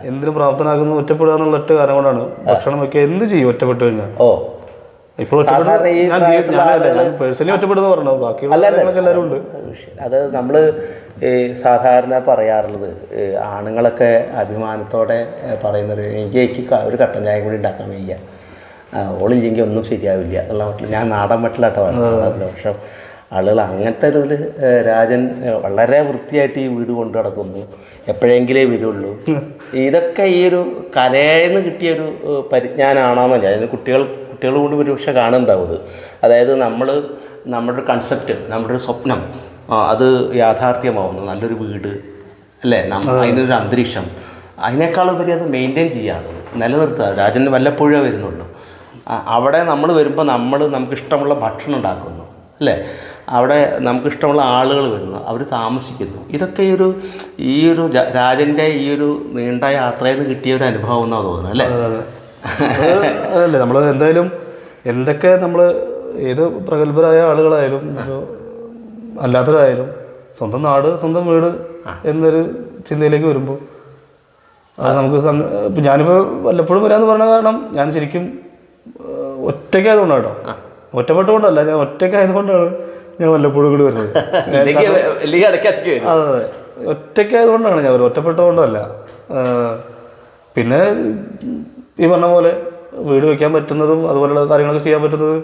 എന്തിനും പ്രാപ്തനാകുന്നത് ഒറ്റപ്പെടുക എന്നുള്ള ഒറ്റ കാരണം കൊണ്ടാണ്. ഭക്ഷണം വെക്കുക എന്ത് ചെയ്യും ഒറ്റപ്പെട്ട് കഴിഞ്ഞാൽ. ഇപ്പോൾ പേഴ്സണലി ഒറ്റപ്പെടുന്ന പറഞ്ഞോ, ബാക്കിയുള്ള എല്ലാവരും ഉണ്ട്. അത് നമ്മൾ സാധാരണ പറയാറുള്ളത്, ആണുങ്ങളൊക്കെ അഭിമാനത്തോടെ പറയുന്നത്, എനിക്ക് ഒരു കട്ടൻ ചായ കൂടി ഉണ്ടാക്കാൻ വയ്യ, ഓളില്ലെങ്കിൽ ഒന്നും ശരിയാവില്ല എന്നുള്ള മട്ടിൽ, ഞാൻ നാടൻ മട്ടിലാട്ടോ പറഞ്ഞത്. പക്ഷെ ആളുകൾ അങ്ങനത്തെ ഒരു ഇതിൽ രാജൻ വളരെ വൃത്തിയായിട്ട് ഈ വീട് കൊണ്ടു നടക്കുന്നു, എപ്പോഴെങ്കിലേ വരുള്ളൂ. ഇതൊക്കെ ഈ ഒരു കലയിൽ നിന്ന് കിട്ടിയൊരു പരിജ്ഞാനാണോന്നല്ല, അതിന് കുട്ടികൾ കൊണ്ട് ഒരുപക്ഷെ കാണുന്നുണ്ടാവും. അതായത് നമ്മുടെ ഒരു കൺസെപ്റ്റ്, നമ്മുടെ ഒരു സ്വപ്നം അത് യാഥാർത്ഥ്യമാവുന്നു, നല്ലൊരു വീട് അല്ലേ, അതിനൊരു അന്തരീക്ഷം, അതിനേക്കാളുപരി അത് മെയിൻറ്റെയിൻ ചെയ്യാനുള്ളത്, നിലനിർത്തുക. രാജന് വല്ലപ്പോഴേ വരുന്നുള്ളൂ. അവിടെ നമ്മൾ വരുമ്പോൾ നമുക്കിഷ്ടമുള്ള ഭക്ഷണം ഉണ്ടാക്കുന്നു അല്ലേ, അവിടെ നമുക്കിഷ്ടമുള്ള ആളുകൾ വരുന്നു, അവർ താമസിക്കുന്നു. ഇതൊക്കെ ഈ ഒരു രാജൻ്റെ ഈ ഒരു നീണ്ട യാത്രയിൽ നിന്ന് കിട്ടിയ ഒരു അനുഭവം എന്നാണ് തോന്നുന്നത് അല്ലേ? അതല്ലേ, നമ്മൾ എന്തായാലും എന്തൊക്കെ നമ്മൾ ഏത് പ്രഗത്ഭരായ ആളുകളായാലും അല്ലാത്തവരായാലും സ്വന്തം നാട് സ്വന്തം വീട് എന്നൊരു ചിന്തയിലേക്ക് വരുമ്പോൾ അത് നമുക്ക് ഇപ്പം ഞാനിപ്പോൾ വല്ലപ്പോഴും വരാമെന്ന് പറഞ്ഞ കാരണം ഞാൻ ശരിക്കും ഒറ്റയ്ക്കായതുകൊണ്ടാണ് കേട്ടോ, ഒറ്റപ്പെട്ടുകൊണ്ടല്ല, ഞാൻ ഒറ്റയ്ക്കായതുകൊണ്ടാണ് ഞാൻ വല്ലപ്പോഴും കൂടി വരുന്നത്. ഇല്ലെങ്കിൽ ഇടയ്ക്കിടയ്ക്ക് വരും. അതെ അതെ, ഒറ്റയ്ക്കായതുകൊണ്ടാണ് ഞാൻ ഒറ്റപ്പെട്ടതുകൊണ്ടല്ല. പിന്നെ ഈ പറഞ്ഞ പോലെ വീട് വയ്ക്കാൻ പറ്റുന്നതും അതുപോലെയുള്ള കാര്യങ്ങളൊക്കെ ചെയ്യാൻ പറ്റുന്നത്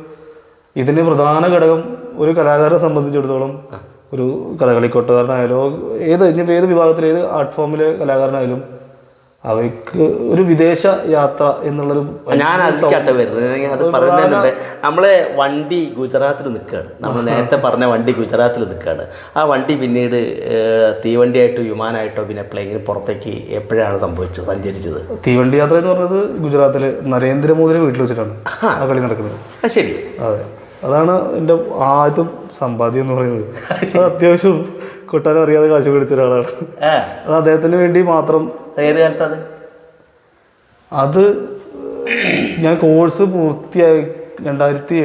ഇതിന് പ്രധാന ഘടകം ഒരു കലാകാരനെ സംബന്ധിച്ചിടത്തോളം ഒരു കഥകളിക്കൊട്ടുകാരനായാലോ ഇനിയിപ്പോൾ ഏത് വിഭാഗത്തിൽ ഏത് ആർട്ട് ഫോമിലെ കലാകാരനായാലും അവയ്ക്ക് ഒരു വിദേശ യാത്ര എന്നുള്ളൊരു ഞാൻ അതിലേക്കാട്ട് വരുന്നത്. അത് പറയുന്നതിന് മുമ്പേ നമ്മളെ വണ്ടി ഗുജറാത്തിൽ നിൽക്കുകയാണ്. നമ്മൾ നേരത്തെ പറഞ്ഞ വണ്ടി ഗുജറാത്തിൽ നിൽക്കുകയാണ്. ആ വണ്ടി പിന്നീട് തീവണ്ടിയായിട്ടോ വിമാനമായിട്ടോ പിന്നെ പ്ലെയിനിൽ പുറത്തേക്ക് എപ്പോഴാണ് സഞ്ചരിച്ചത്? തീവണ്ടി യാത്ര എന്ന് പറഞ്ഞത് ഗുജറാത്തിൽ നരേന്ദ്രമോദിയുടെ വീട്ടിൽ വെച്ചിട്ടാണ് ആ കളി നടക്കുന്നത്. ശരി, അതെ, അതാണ് എൻ്റെ ആദ്യത്തെ സമ്പാദ്യം എന്ന് പറയുന്നത്. അത് അത്യാവശ്യം കൊട്ടാരം അറിയാതെ കാശ് പിടിച്ച ഒരാളാണ്. അത് അദ്ദേഹത്തിന് വേണ്ടി മാത്രം. ഏത് കാലത്താണ് അത്? ഞാൻ കോഴ്സ് പൂർത്തിയായി 2008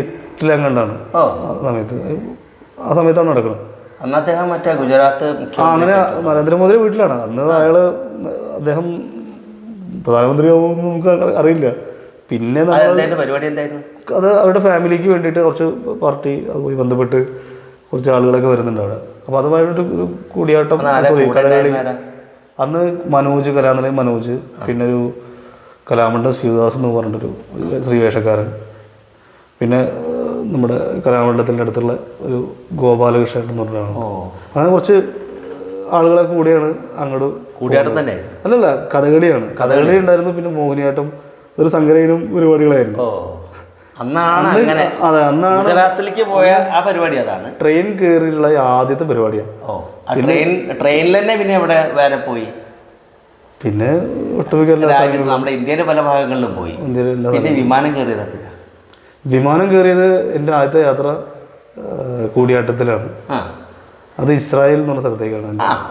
ആ സമയത്താണ് നടക്കുന്നത്. അന്ന് അദ്ദേഹം മറ്റേ ഗുജറാത്ത് അങ്ങനെ നരേന്ദ്രമോദി വീട്ടിലാണ്. അന്ന് അദ്ദേഹം പ്രധാനമന്ത്രിയാവുമെന്ന് നമുക്ക് അറിയില്ല. പിന്നെ പരിപാടി എന്തായിരുന്നു? അത് അവരുടെ ഫാമിലിക്ക് വേണ്ടിയിട്ട് കുറച്ച് പാർട്ടി അതുമായി ബന്ധപ്പെട്ട് കുറച്ച് ആളുകളൊക്കെ വരുന്നുണ്ട് അവിടെ. അപ്പോൾ അതുമായിട്ടൊരു ഒരു കൂടിയാട്ടം കഥകളി. അന്ന് കലാനിലയം മനോജ്, പിന്നെ ഒരു കലാമണ്ഡലം ശിവദാസ് എന്ന് പറഞ്ഞിട്ടൊരു ശ്രീവേഷക്കാരൻ, പിന്നെ നമ്മുടെ കലാമണ്ഡലത്തിൻ്റെ അടുത്തുള്ള ഒരു ഗോപാലകൃഷ്ണൻ എന്ന് പറഞ്ഞാണ്. അങ്ങനെ കുറച്ച് ആളുകളൊക്കെ കൂടിയാണ് അങ്ങോട്ട്. കൂടിയാട്ടം തന്നെ അല്ലല്ല, കഥകളി ഉണ്ടായിരുന്നു. പിന്നെ മോഹിനിയാട്ടം, ഒരു സംഘനയിലും പരിപാടികളായിരുന്നു. അന്നാണ് ഗുജറാത്തിലേക്ക് പോയ ആ പരിപാടി. അതാണ് ട്രെയിൻ കയറിയുള്ള ആദ്യത്തെ പരിപാടിയാണ്. ട്രെയിനിൽ തന്നെ പിന്നെ എവിടെ വേറെ പോയി? പിന്നെ ഒട്ടുമിക്ക നമ്മുടെ ഇന്ത്യയിലെ പല ഭാഗങ്ങളിലും പോയി. പിന്നെ വിമാനം കയറിയത് എൻ്റെ ആദ്യത്തെ യാത്ര കൂടിയാട്ടത്തിലാണ്. അത് ഇസ്രായേൽ എന്ന് പറഞ്ഞ സ്ഥലത്തേക്കാണ്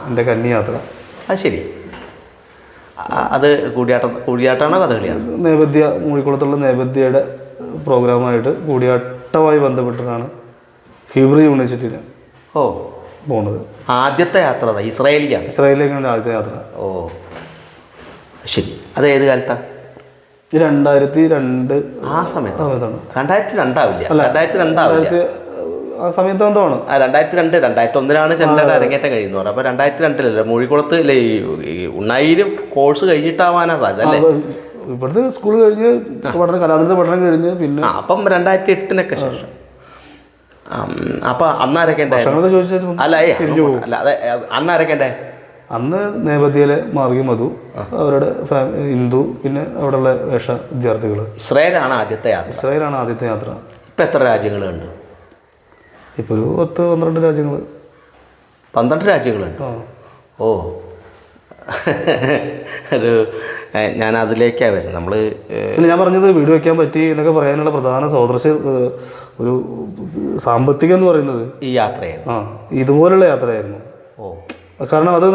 എൻ്റെ കന്നി യാത്ര. ശരി, അത് കൂടിയാട്ടമാണോ കഥകളിയാണ്? നേപഥ്യ മൂഴിക്കുളത്തുള്ള നേപഥ്യയുടെ പ്രോഗ്രാമായിട്ട് കൂടിയാട്ടമായി ബന്ധപ്പെട്ടിട്ടാണ് ഹീബ്രു യൂണിവേഴ്സിറ്റിയിൽ പോകുന്നത്. ആദ്യത്തെ യാത്ര ഇസ്രായേലിലേക്കാണ് ആദ്യത്തെ യാത്ര. ശരി, അത് ഏത് കാലത്താണ്? 2002 ആ സമയത്താണ്. 2002 ആ സമയത്ത് എന്താണ് 2002 2001 ചെണ്ടയുടെ അരങ്ങേറ്റം കഴിയുന്നു. അപ്പോൾ 2002 മൂഴിക്കുളത്ത് ഉണ്ണായിലും കോഴ്സ് കഴിഞ്ഞിട്ടാവാനാ സാധ്യത. ഇവിടുത്തെ സ്കൂൾ കഴിഞ്ഞ് കലാലയത്തിലെ പഠനം കഴിഞ്ഞ് പിന്നെ അപ്പം 2008 ശേഷം. അപ്പം അന്നാരൊക്കെ ഉണ്ടായിരുന്നു? അന്നാരൊക്കെ ഉണ്ടായി? അന്ന് നേപഥ്യയിലെ മാർഗി മധു, അവരുടെ ഹിന്ദു, പിന്നെ അവിടെയുള്ള വേഷ വിദ്യാർത്ഥികൾ. ഇസ്രായേലാണ് ആദ്യത്തെ യാത്ര. ഇപ്പം എത്ര രാജ്യങ്ങളുണ്ട്? ഇപ്പോൾ ഒരു 10-12 രാജ്യങ്ങൾ. 12 രാജ്യങ്ങളുണ്ട്. ഞാൻ അതിലേക്കാണ് വരുന്നത്. നമ്മൾ ഞാൻ പറഞ്ഞത് വീട് വയ്ക്കാൻ പറ്റി എന്നൊക്കെ പറയാനുള്ള പ്രധാന ഒരു സാമ്പത്തികം എന്ന് പറയുന്നത് ഈ യാത്രയായിരുന്നു. ഇതുപോലുള്ള യാത്രയായിരുന്നു. കാരണം അത്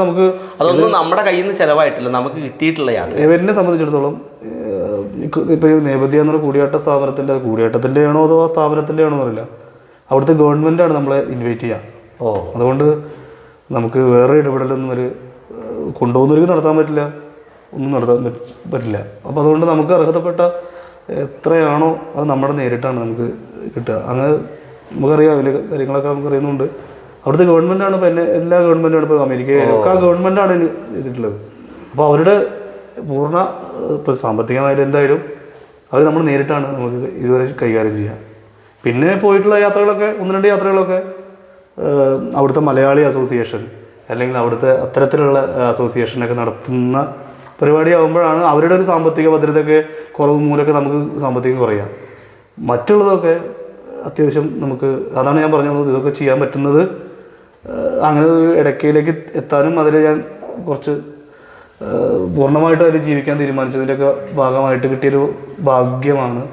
അതൊന്നും നമ്മുടെ കയ്യിൽ നിന്ന് ചിലവായിട്ടില്ല, നമുക്ക് കിട്ടിയിട്ടുള്ള യാത്ര. എന്നെ സംബന്ധിച്ചിടത്തോളം ഇപ്പോൾ ഈ നേപഥ്യ എന്നൊരു കൂടിയാട്ടത്തിൻ്റെ ആണോ അതോ ആ സ്ഥാപനത്തിൻ്റെ ആണോ എന്നറിയില്ല. അവിടുത്തെ ഗവൺമെൻറ്റാണ് നമ്മളെ ഇൻവൈറ്റ് ചെയ്യുക. അതുകൊണ്ട് നമുക്ക് വേറെ ഇടപെടലൊന്നും കൊണ്ടുപോകുന്നവർക്ക് നടത്താൻ പറ്റില്ല, ഒന്നും നടത്താൻ പറ്റില്ല. അപ്പോൾ അതുകൊണ്ട് നമുക്ക് അർഹതപ്പെട്ട എത്രയാണോ അത് നമ്മുടെ നേരിട്ടാണ് നമുക്ക് കിട്ടുക. അങ്ങനെ നമുക്കറിയാം, വലിയ കാര്യങ്ങളൊക്കെ നമുക്കറിയുന്നുണ്ട്. അവിടുത്തെ ഗവൺമെൻറ്റാണ്. ഇപ്പോൾ എല്ലാ ഗവൺമെൻറ്റാണ്, ഇപ്പോൾ അമേരിക്കയിലൊക്കെ ആ ഗവൺമെൻറ്റാണ് ചെയ്തിട്ടുള്ളത്. അപ്പോൾ അവരുടെ പൂർണ്ണ ഇപ്പോൾ സാമ്പത്തികമായാലും എന്തായാലും അവർ നമ്മൾ നേരിട്ടാണ് നമുക്ക് ഇതുവരെ കൈകാര്യം ചെയ്യുക. പിന്നെ പോയിട്ടുള്ള യാത്രകളൊക്കെ 1-2 യാത്രകളൊക്കെ അവിടുത്തെ മലയാളി അസോസിയേഷൻ അല്ലെങ്കിൽ അവിടുത്തെ അത്തരത്തിലുള്ള അസോസിയേഷനൊക്കെ നടത്തുന്ന പരിപാടിയാകുമ്പോഴാണ് അവരുടെ ഒരു സാമ്പത്തിക ഭദ്രതയൊക്കെ കുറവ് മൂലമൊക്കെ നമുക്ക് സാമ്പത്തികം കുറയാം. മറ്റുള്ളതൊക്കെ അത്യാവശ്യം നമുക്ക്, അതാണ് ഞാൻ പറഞ്ഞത്, ഇതൊക്കെ ചെയ്യാൻ പറ്റുന്നത് അങ്ങനെ ഒരു ഇടയ്ക്കയിലേക്ക് എത്താനും അതിൽ ഞാൻ കുറച്ച് പൂർണ്ണമായിട്ട് അതിൽ ജീവിക്കാൻ തീരുമാനിച്ചതിൻ്റെയൊക്കെ ഭാഗമായിട്ട് കിട്ടിയൊരു ഭാഗ്യമാണ്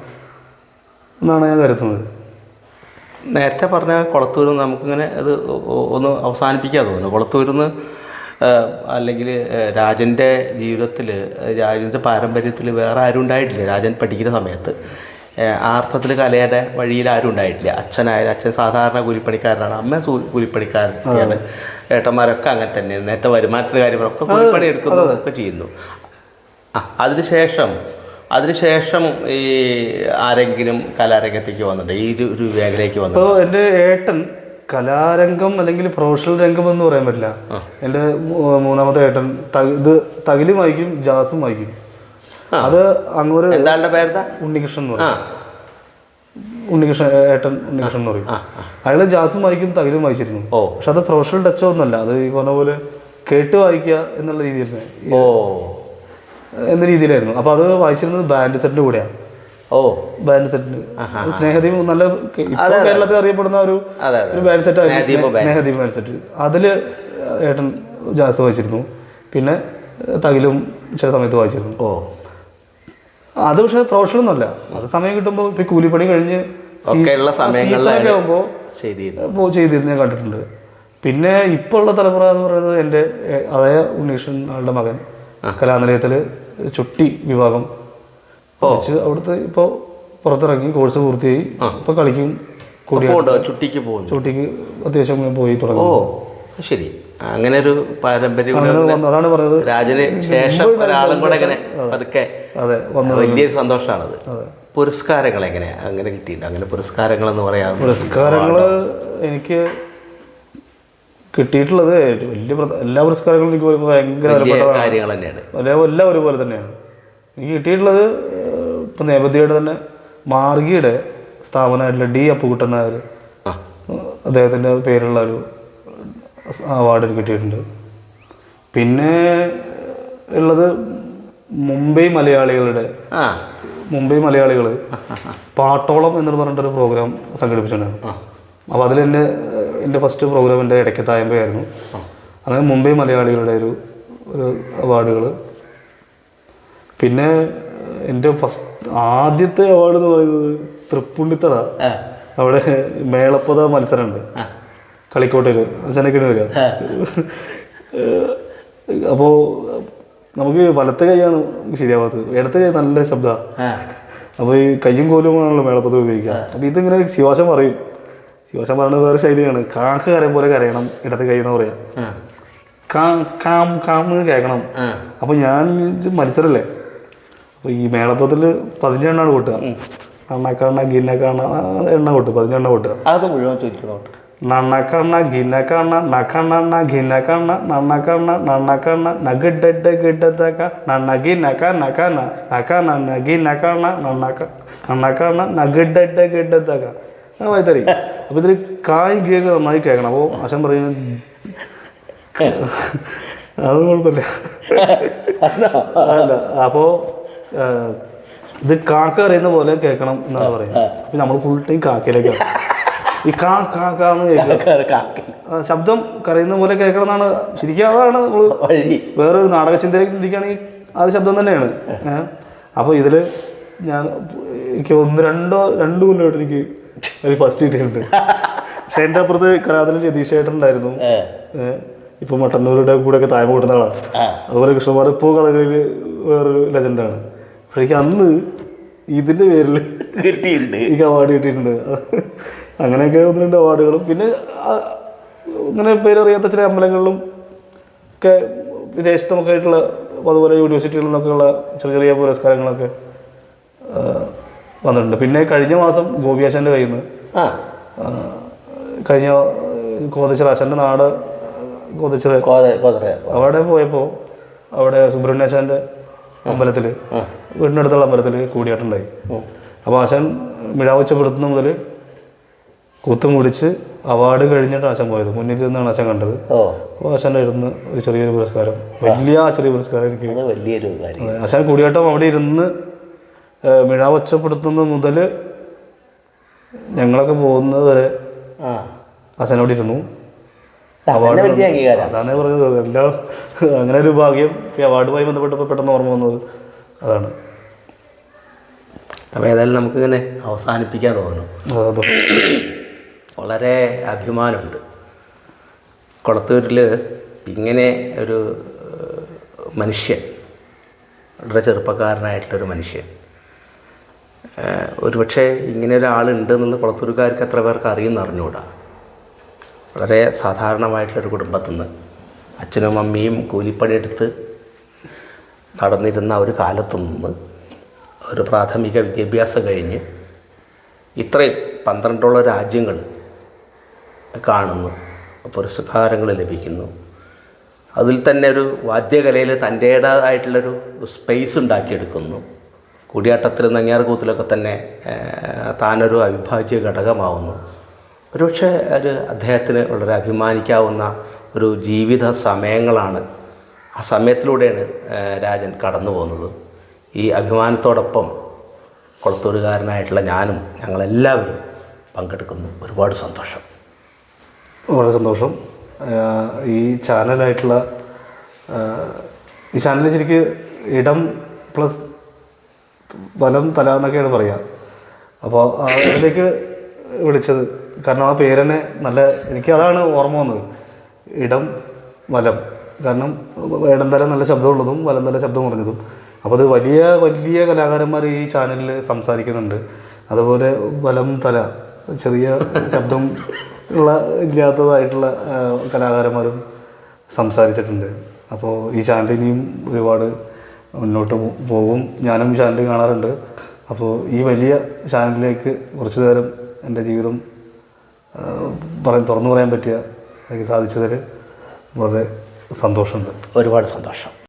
എന്നാണ് ഞാൻ കരുതുന്നത്. നേരത്തെ പറഞ്ഞ കുളത്തൂരിൽ നിന്ന് നമുക്കിങ്ങനെ അത് ഒന്ന് അവസാനിപ്പിക്കാൻ തോന്നുന്നു. കുളത്തൂരിൽ നിന്ന് അല്ലെങ്കിൽ രാജൻ്റെ ജീവിതത്തിൽ, രാജൻ്റെ പാരമ്പര്യത്തിൽ വേറെ ആരും ഉണ്ടായിട്ടില്ല. രാജൻ പഠിക്കുന്ന സമയത്ത് ആ അർത്ഥത്തിൽ കലയുടെ വഴിയിൽ ആരും ഉണ്ടായിട്ടില്ല. അച്ഛൻ സാധാരണ കൂലിപ്പണിക്കാരനാണ്, അമ്മ കൂലിപ്പണിക്കാരനാണ്, ഏട്ടന്മാരൊക്കെ അങ്ങനെ തന്നെയാണ്. നേരത്തെ വരുമാനത്തിൻ്റെ കാര്യങ്ങളൊക്കെ കൂലിപ്പണി എടുക്കുന്നതൊക്കെ ചെയ്യുന്നു. അതിനുശേഷം ഈ ആരെങ്കിലും കലാരംഗത്തേക്ക് വന്നിട്ട് ഈ ഒരു മേഖലയ്ക്ക് വന്നു? അപ്പോൾ എൻ്റെ ഏട്ടൻ കലാരംഗം അല്ലെങ്കിൽ പ്രൊഫഷണൽ രംഗം എന്ന് പറയാൻ പറ്റില്ല. എൻ്റെ മൂന്നാമത്തെ ഏട്ടൻ തകിലും വായിക്കും, ജാസും വായിക്കും. അത് അങ്ങോട്ട് എന്താളുടെ പേരെന്താ? ഉണ്ണികൃഷ്ണൻ എന്ന് പറയും. ഏട്ടൻ ഉണ്ണികൃഷ്ണൻ എന്ന് പറയും. അയാൾ ജാസും വായിക്കും, തകിലും വായിച്ചിരുന്നു. പക്ഷെ അത് പ്രൊഫഷണൽ ടച്ചോ ഒന്നുമല്ല. അത് ഈ പറഞ്ഞ പോലെ കേട്ട് വായിക്കുക എന്നുള്ള രീതിയിൽ എന്ന രീതിയിലായിരുന്നു. അപ്പോൾ അത് വായിച്ചിരുന്നത് ബാൻഡ് സെറ്റിൻ്റെ കൂടെയാണ്. ബാൻഡ് സെറ്റിന് സ്നേഹദീപ് നല്ല കേരളത്തിൽ അറിയപ്പെടുന്ന ഒരു ബാൻഡ് സെറ്റ് ആയിരുന്നു സ്നേഹദീപ് ബാൻഡ് സെറ്റ്. അതിൽ ഏട്ടൻ ജാസ് വായിച്ചിരുന്നു. പിന്നെ തകിലും ചില സമയത്ത് വായിച്ചിരുന്നു. അത് പക്ഷെ പ്രൊഫഷണൽ ഒന്നുമല്ല. അത് സമയം കിട്ടുമ്പോൾ ഇപ്പം കൂലിപ്പണി കഴിഞ്ഞ് സീസണൊക്കെ ആകുമ്പോൾ ചെയ്തിരുന്നു, ഞാൻ കണ്ടിട്ടുണ്ട്. പിന്നെ ഇപ്പോൾ ഉള്ള തലമുറ എന്ന് പറയുന്നത് എൻ്റെ അതേ ഉണ്ണീഷൻ ആളുടെ മകൻ കലാനിലയത്തിൽ ചുട്ടി വിഭാഗം വെച്ച് അവിടുത്തെ ഇപ്പോൾ പുറത്തിറങ്ങി കോഴ്സ് പൂർത്തിയായി ഇപ്പോൾ കളിക്കും. ചുട്ടിക്ക് അത്യാവശ്യം പോയി തുടങ്ങി. ശരി, അങ്ങനെ ഒരു പാരമ്പര്യം അതാണ് പറഞ്ഞത്. രാജന് ശേഷം ഒരാളും കൂടെ ഇങ്ങനെ പതുക്കെ വലിയൊരു സന്തോഷമാണത്. പുരസ്കാരങ്ങൾ എങ്ങനെയാ അങ്ങനെ കിട്ടിയിട്ടുണ്ട്? അങ്ങനെ പുരസ്കാരങ്ങൾ എന്ന് പറയാം. പുരസ്കാരങ്ങൾ എനിക്ക് കിട്ടിയിട്ടുള്ളത് വലിയ എല്ലാ പുരസ്കാരങ്ങളും എനിക്ക് ഭയങ്കര കാര്യങ്ങൾ തന്നെയാണ്. എല്ലാം ഒരുപോലെ തന്നെയാണ്. എനിക്ക് കിട്ടിയിട്ടുള്ളത് ഇപ്പം നേപഥ്യയുടെ തന്നെ മാർഗിയുടെ സ്ഥാപനമായിട്ടുള്ള ഡി അപ്പുകുട്ടൻ നായർ, അദ്ദേഹത്തിൻ്റെ പേരുള്ള ഒരു അവാർഡ് എനിക്ക് കിട്ടിയിട്ടുണ്ട്. പിന്നെ ഉള്ളത് മുംബൈ മലയാളികൾ പാട്ടോളം എന്ന് പറഞ്ഞിട്ടൊരു പ്രോഗ്രാം സംഘടിപ്പിച്ചിട്ടുണ്ടായിരുന്നു. അപ്പോൾ അതിൽ എൻ്റെ ഫസ്റ്റ് പ്രോഗ്രാം എൻ്റെ ഇടയ്ക്കത്തായമ്പയായിരുന്നു. അങ്ങനെ മുംബൈ മലയാളികളുടെ ഒരു അവാർഡുകൾ. പിന്നെ എൻ്റെ ആദ്യത്തെ അവാർഡ് എന്ന് പറയുന്നത് തൃപ്പുള്ളിത്തറ, അവിടെ മേളപ്പത മത്സരമുണ്ട് കളിക്കോട്ടയിൽ, ചെന്നൈക്കിന് വരിക. അപ്പോൾ നമുക്ക് വലത്തെ കൈയാണ് ശരിയാവാത്തത്, ഇടത്തെ കൈ നല്ല ശബ്ദമാണ്. അപ്പോൾ ഈ കയ്യും കോലുമാണല്ലോ മേളപ്പത ഉപയോഗിക്കുക. അപ്പോൾ ഇതിങ്ങനെ ശിവാശം പറയും. ശിവാശം പറയുന്നത് വേറെ ശൈലിയാണ്. കാക്ക കരയും പോലെ കരയണം ഇടത്തെ കൈ എന്ന് പറയാം. കാം കേൾക്കണം. അപ്പോൾ ഞാൻ മത്സരമല്ലേ, അപ്പോൾ ഈ മേളപ്പത്തിൽ 15 എണ്ണമാണ് കൊട്ടുക. നണ്ണക്കണ്ണ ഗിന്നക്കണ്ണ എണ്ണ കൊട്ടുക, 15 എണ്ണ കൊട്ടുക. അത് മുഴുവൻ ചോദിക്കണം. നണ്ണക്കണ്ണ ഗിന്നക്കണ്ണ നക്കണ്ണ ഗിന്നക്കണ്ണ നണ്ണക്കണ്ണ നണ്ണക്കണ്ണ നഗിഡ ഗിഡത്തക്ക നണ്ണഗി നക്ക നക്കണ്ണ നക്കണ്ണ ഗി നക്കണ്ണ നണ്ണക്കണ്ണ നഗിഡ ഗിഡത്തക്ക വായിത്തറി. അപ്പോൾ ഇതിൽ കായ് ഗിയൊക്കെ നന്നായി കേൾക്കണം. അപ്പോൾ അച്ഛൻ പറയും അതൊന്നും കുഴപ്പമില്ല. അല്ല, അപ്പോൾ ഇത് കാക്ക അറിയുന്ന പോലെ കേൾക്കണം എന്നാണ് പറയുന്നത്. അപ്പം നമ്മൾ ഫുൾ ടൈം കാക്കയിലേക്കാണ് ഈ കാന്ന് കേൾക്കുക. ശബ്ദം കരയുന്ന പോലെ കേൾക്കണം എന്നാണ് ശരിക്കും. അതാണ് നമ്മൾ വേറൊരു നാടക ചിന്തയിലേക്ക് ചിന്തിക്കുകയാണെങ്കിൽ അത് ശബ്ദം തന്നെയാണ്. അപ്പോൾ ഇതിൽ എനിക്ക് 2 കൊല്ലമായിട്ട് എനിക്ക് ഫസ്റ്റ് കിട്ടിയിട്ടുണ്ട്. പക്ഷെ എൻ്റെ അപ്പുറത്ത് കലാതിൽ രതീഷ് ഏട്ടനുണ്ടായിരുന്നു. ഇപ്പോൾ മട്ടന്നൂരുടെ കൂടെയൊക്കെ തായ്മ കൂട്ടുന്ന ആളാണ്. അതുപോലെ കൃഷ്ണകുമാർ ഇപ്പോൾ കഥകളിൽ വേറൊരു ലെജൻഡാണ്. പക്ഷെ എനിക്ക് അന്ന് ഇതിൻ്റെ പേരിൽ കിട്ടിയിട്ടുണ്ട്, എനിക്ക് അവാർഡ് കിട്ടിയിട്ടുണ്ട്. അങ്ങനെയൊക്കെ 1-2 അവാർഡുകളും പിന്നെ ഇങ്ങനെ പേരറിയാത്ത ചില അമ്പലങ്ങളിലും ഒക്കെ വിദേശത്തുമൊക്കെ ആയിട്ടുള്ള അതുപോലെ യൂണിവേഴ്സിറ്റികളിൽ നിന്നൊക്കെയുള്ള ചെറിയ പുരസ്കാരങ്ങളൊക്കെ വന്നിട്ടുണ്ട്. പിന്നെ കഴിഞ്ഞ മാസം ഗോപിയാശാൻ്റെ കയ്യിൽ നിന്ന് കഴിഞ്ഞ കോതച്ചിറ അച്ഛൻ്റെ നാട് കോതച്ചിറ അവിടെ പോയപ്പോൾ അവിടെ സുബ്രഹ്മണ്യാശാൻ്റെ അമ്പലത്തിൽ വീടിനടുത്തുള്ള അമ്പലത്തിൽ കൂടിയാട്ടുണ്ടായി. അപ്പോൾ ആശാൻ മിഴാവുച്ചപ്പെടുത്തുന്ന മുതൽ കൂത്തും മുടിച്ച് അവാർഡ് കഴിഞ്ഞിട്ട് ആശാൻ പോയത്. മുന്നിൽ നിന്നാണ് ആശാൻ കണ്ടത്. അപ്പോൾ ആശാൻ്റെ ഇരുന്ന് ഒരു ചെറിയൊരു പുരസ്കാരം, ചെറിയ പുരസ്കാരം എനിക്ക് വലിയൊരു കാര്യം. ആശാൻ കൂടിയാട്ടം അവിടെ ഇരുന്ന് മിഴാവച്ചപ്പെടുത്തുന്നത് മുതൽ ഞങ്ങളൊക്കെ പോകുന്നത് വരെ ആശാനോട് ഇരുന്നു. അതാണ് പറഞ്ഞത്. എല്ലാം അങ്ങനെ ഒരു ഭാഗ്യം ഈ അവാർഡുമായി ബന്ധപ്പെട്ടപ്പോൾ പെട്ടെന്ന് ഓർമ്മ വന്നത് അതാണ്. അപ്പോൾ ഏതായാലും നമുക്കിങ്ങനെ അവസാനിപ്പിക്കാൻ തോന്നുന്നു. വളരെ അഭിമാനമുണ്ട് കൊളത്തൂരിൽ ഇങ്ങനെ ഒരു മനുഷ്യൻ, വളരെ ചെറുപ്പക്കാരനായിട്ടുള്ളൊരു മനുഷ്യൻ. ഒരുപക്ഷെ ഇങ്ങനെ ഒരാളുണ്ട് എന്നുള്ള കൊളത്തൂരുകാർക്ക് എത്ര പേർക്ക് അറിഞ്ഞുകൂടാ. വളരെ സാധാരണമായിട്ടുള്ളൊരു കുടുംബത്തിൽ നിന്ന് അച്ഛനും അമ്മയും കൂലിപ്പണിയെടുത്ത് നടന്നിരുന്ന ഒരു കാലത്തു നിന്ന് ഒരു പ്രാഥമിക വിദ്യാഭ്യാസം കഴിഞ്ഞ് ഇത്രയും 12ഓളം രാജ്യങ്ങൾ കാണുന്നു, പുരസ്കാരങ്ങൾ ലഭിക്കുന്നു. അതിൽ തന്നെ ഒരു വാദ്യകലയിൽ തൻ്റേതായിട്ടുള്ളൊരു സ്പേസ് ഉണ്ടാക്കിയെടുക്കുന്നു. കൂടിയാട്ടത്തിൽ നങ്ങ്യാർകൂത്തിലൊക്കെ തന്നെ താനൊരു അവിഭാജ്യ ഘടകമാവുന്നു. ഒരുപക്ഷെ അദ്ദേഹത്തിന് വളരെ അഭിമാനിക്കാവുന്ന ഒരു ജീവിത സമയങ്ങളാണ്. ആ സമയത്തിലൂടെയാണ് രാജൻ കടന്നു പോകുന്നത്. ഈ അഭിമാനത്തോടൊപ്പം കൊളത്തൂരുകാരനായിട്ടുള്ള ഞാനും ഞങ്ങളെല്ലാവരും പങ്കെടുക്കുന്നു. ഒരുപാട് സന്തോഷം. വളരെ സന്തോഷം. ഈ ചാനലായിട്ടുള്ള ഈ ചാനൽ ശരിക്ക് ഇടം പ്ലസ് വലം തല എന്നൊക്കെയാണ് പറയുക. അപ്പോൾ അതിലേക്ക് വിളിച്ചത് കാരണം ആ പേര് തന്നെ നല്ല, എനിക്ക് അതാണ് ഓർമ്മ വന്നത്, ഇടം വലം. കാരണം ഇടം തല നല്ല ശബ്ദമുള്ളതും വലം തല ശബ്ദം കുറഞ്ഞതും. അപ്പോൾ അത് വലിയ വലിയ കലാകാരന്മാർ ഈ ചാനലിൽ സംസാരിക്കുന്നുണ്ട്. അതുപോലെ വലം തല ചെറിയ ശബ്ദം ഉള്ള ഇല്ലാത്തതായിട്ടുള്ള കലാകാരന്മാരും സംസാരിച്ചിട്ടുണ്ട്. അപ്പോൾ ഈ ചാനൽ ഇനിയും ഒരുപാട് മുന്നോട്ട് പോകും. ഞാനും ചാനൽ കാണാറുണ്ട്. അപ്പോൾ ഈ വലിയ ചാനലിലേക്ക് കുറച്ച് നേരം എൻ്റെ ജീവിതം തുറന്നു പറയാൻ പറ്റിയ എനിക്ക് സാധിച്ചതിൽ വളരെ സന്തോഷമുണ്ട്. ഒരുപാട് സന്തോഷം.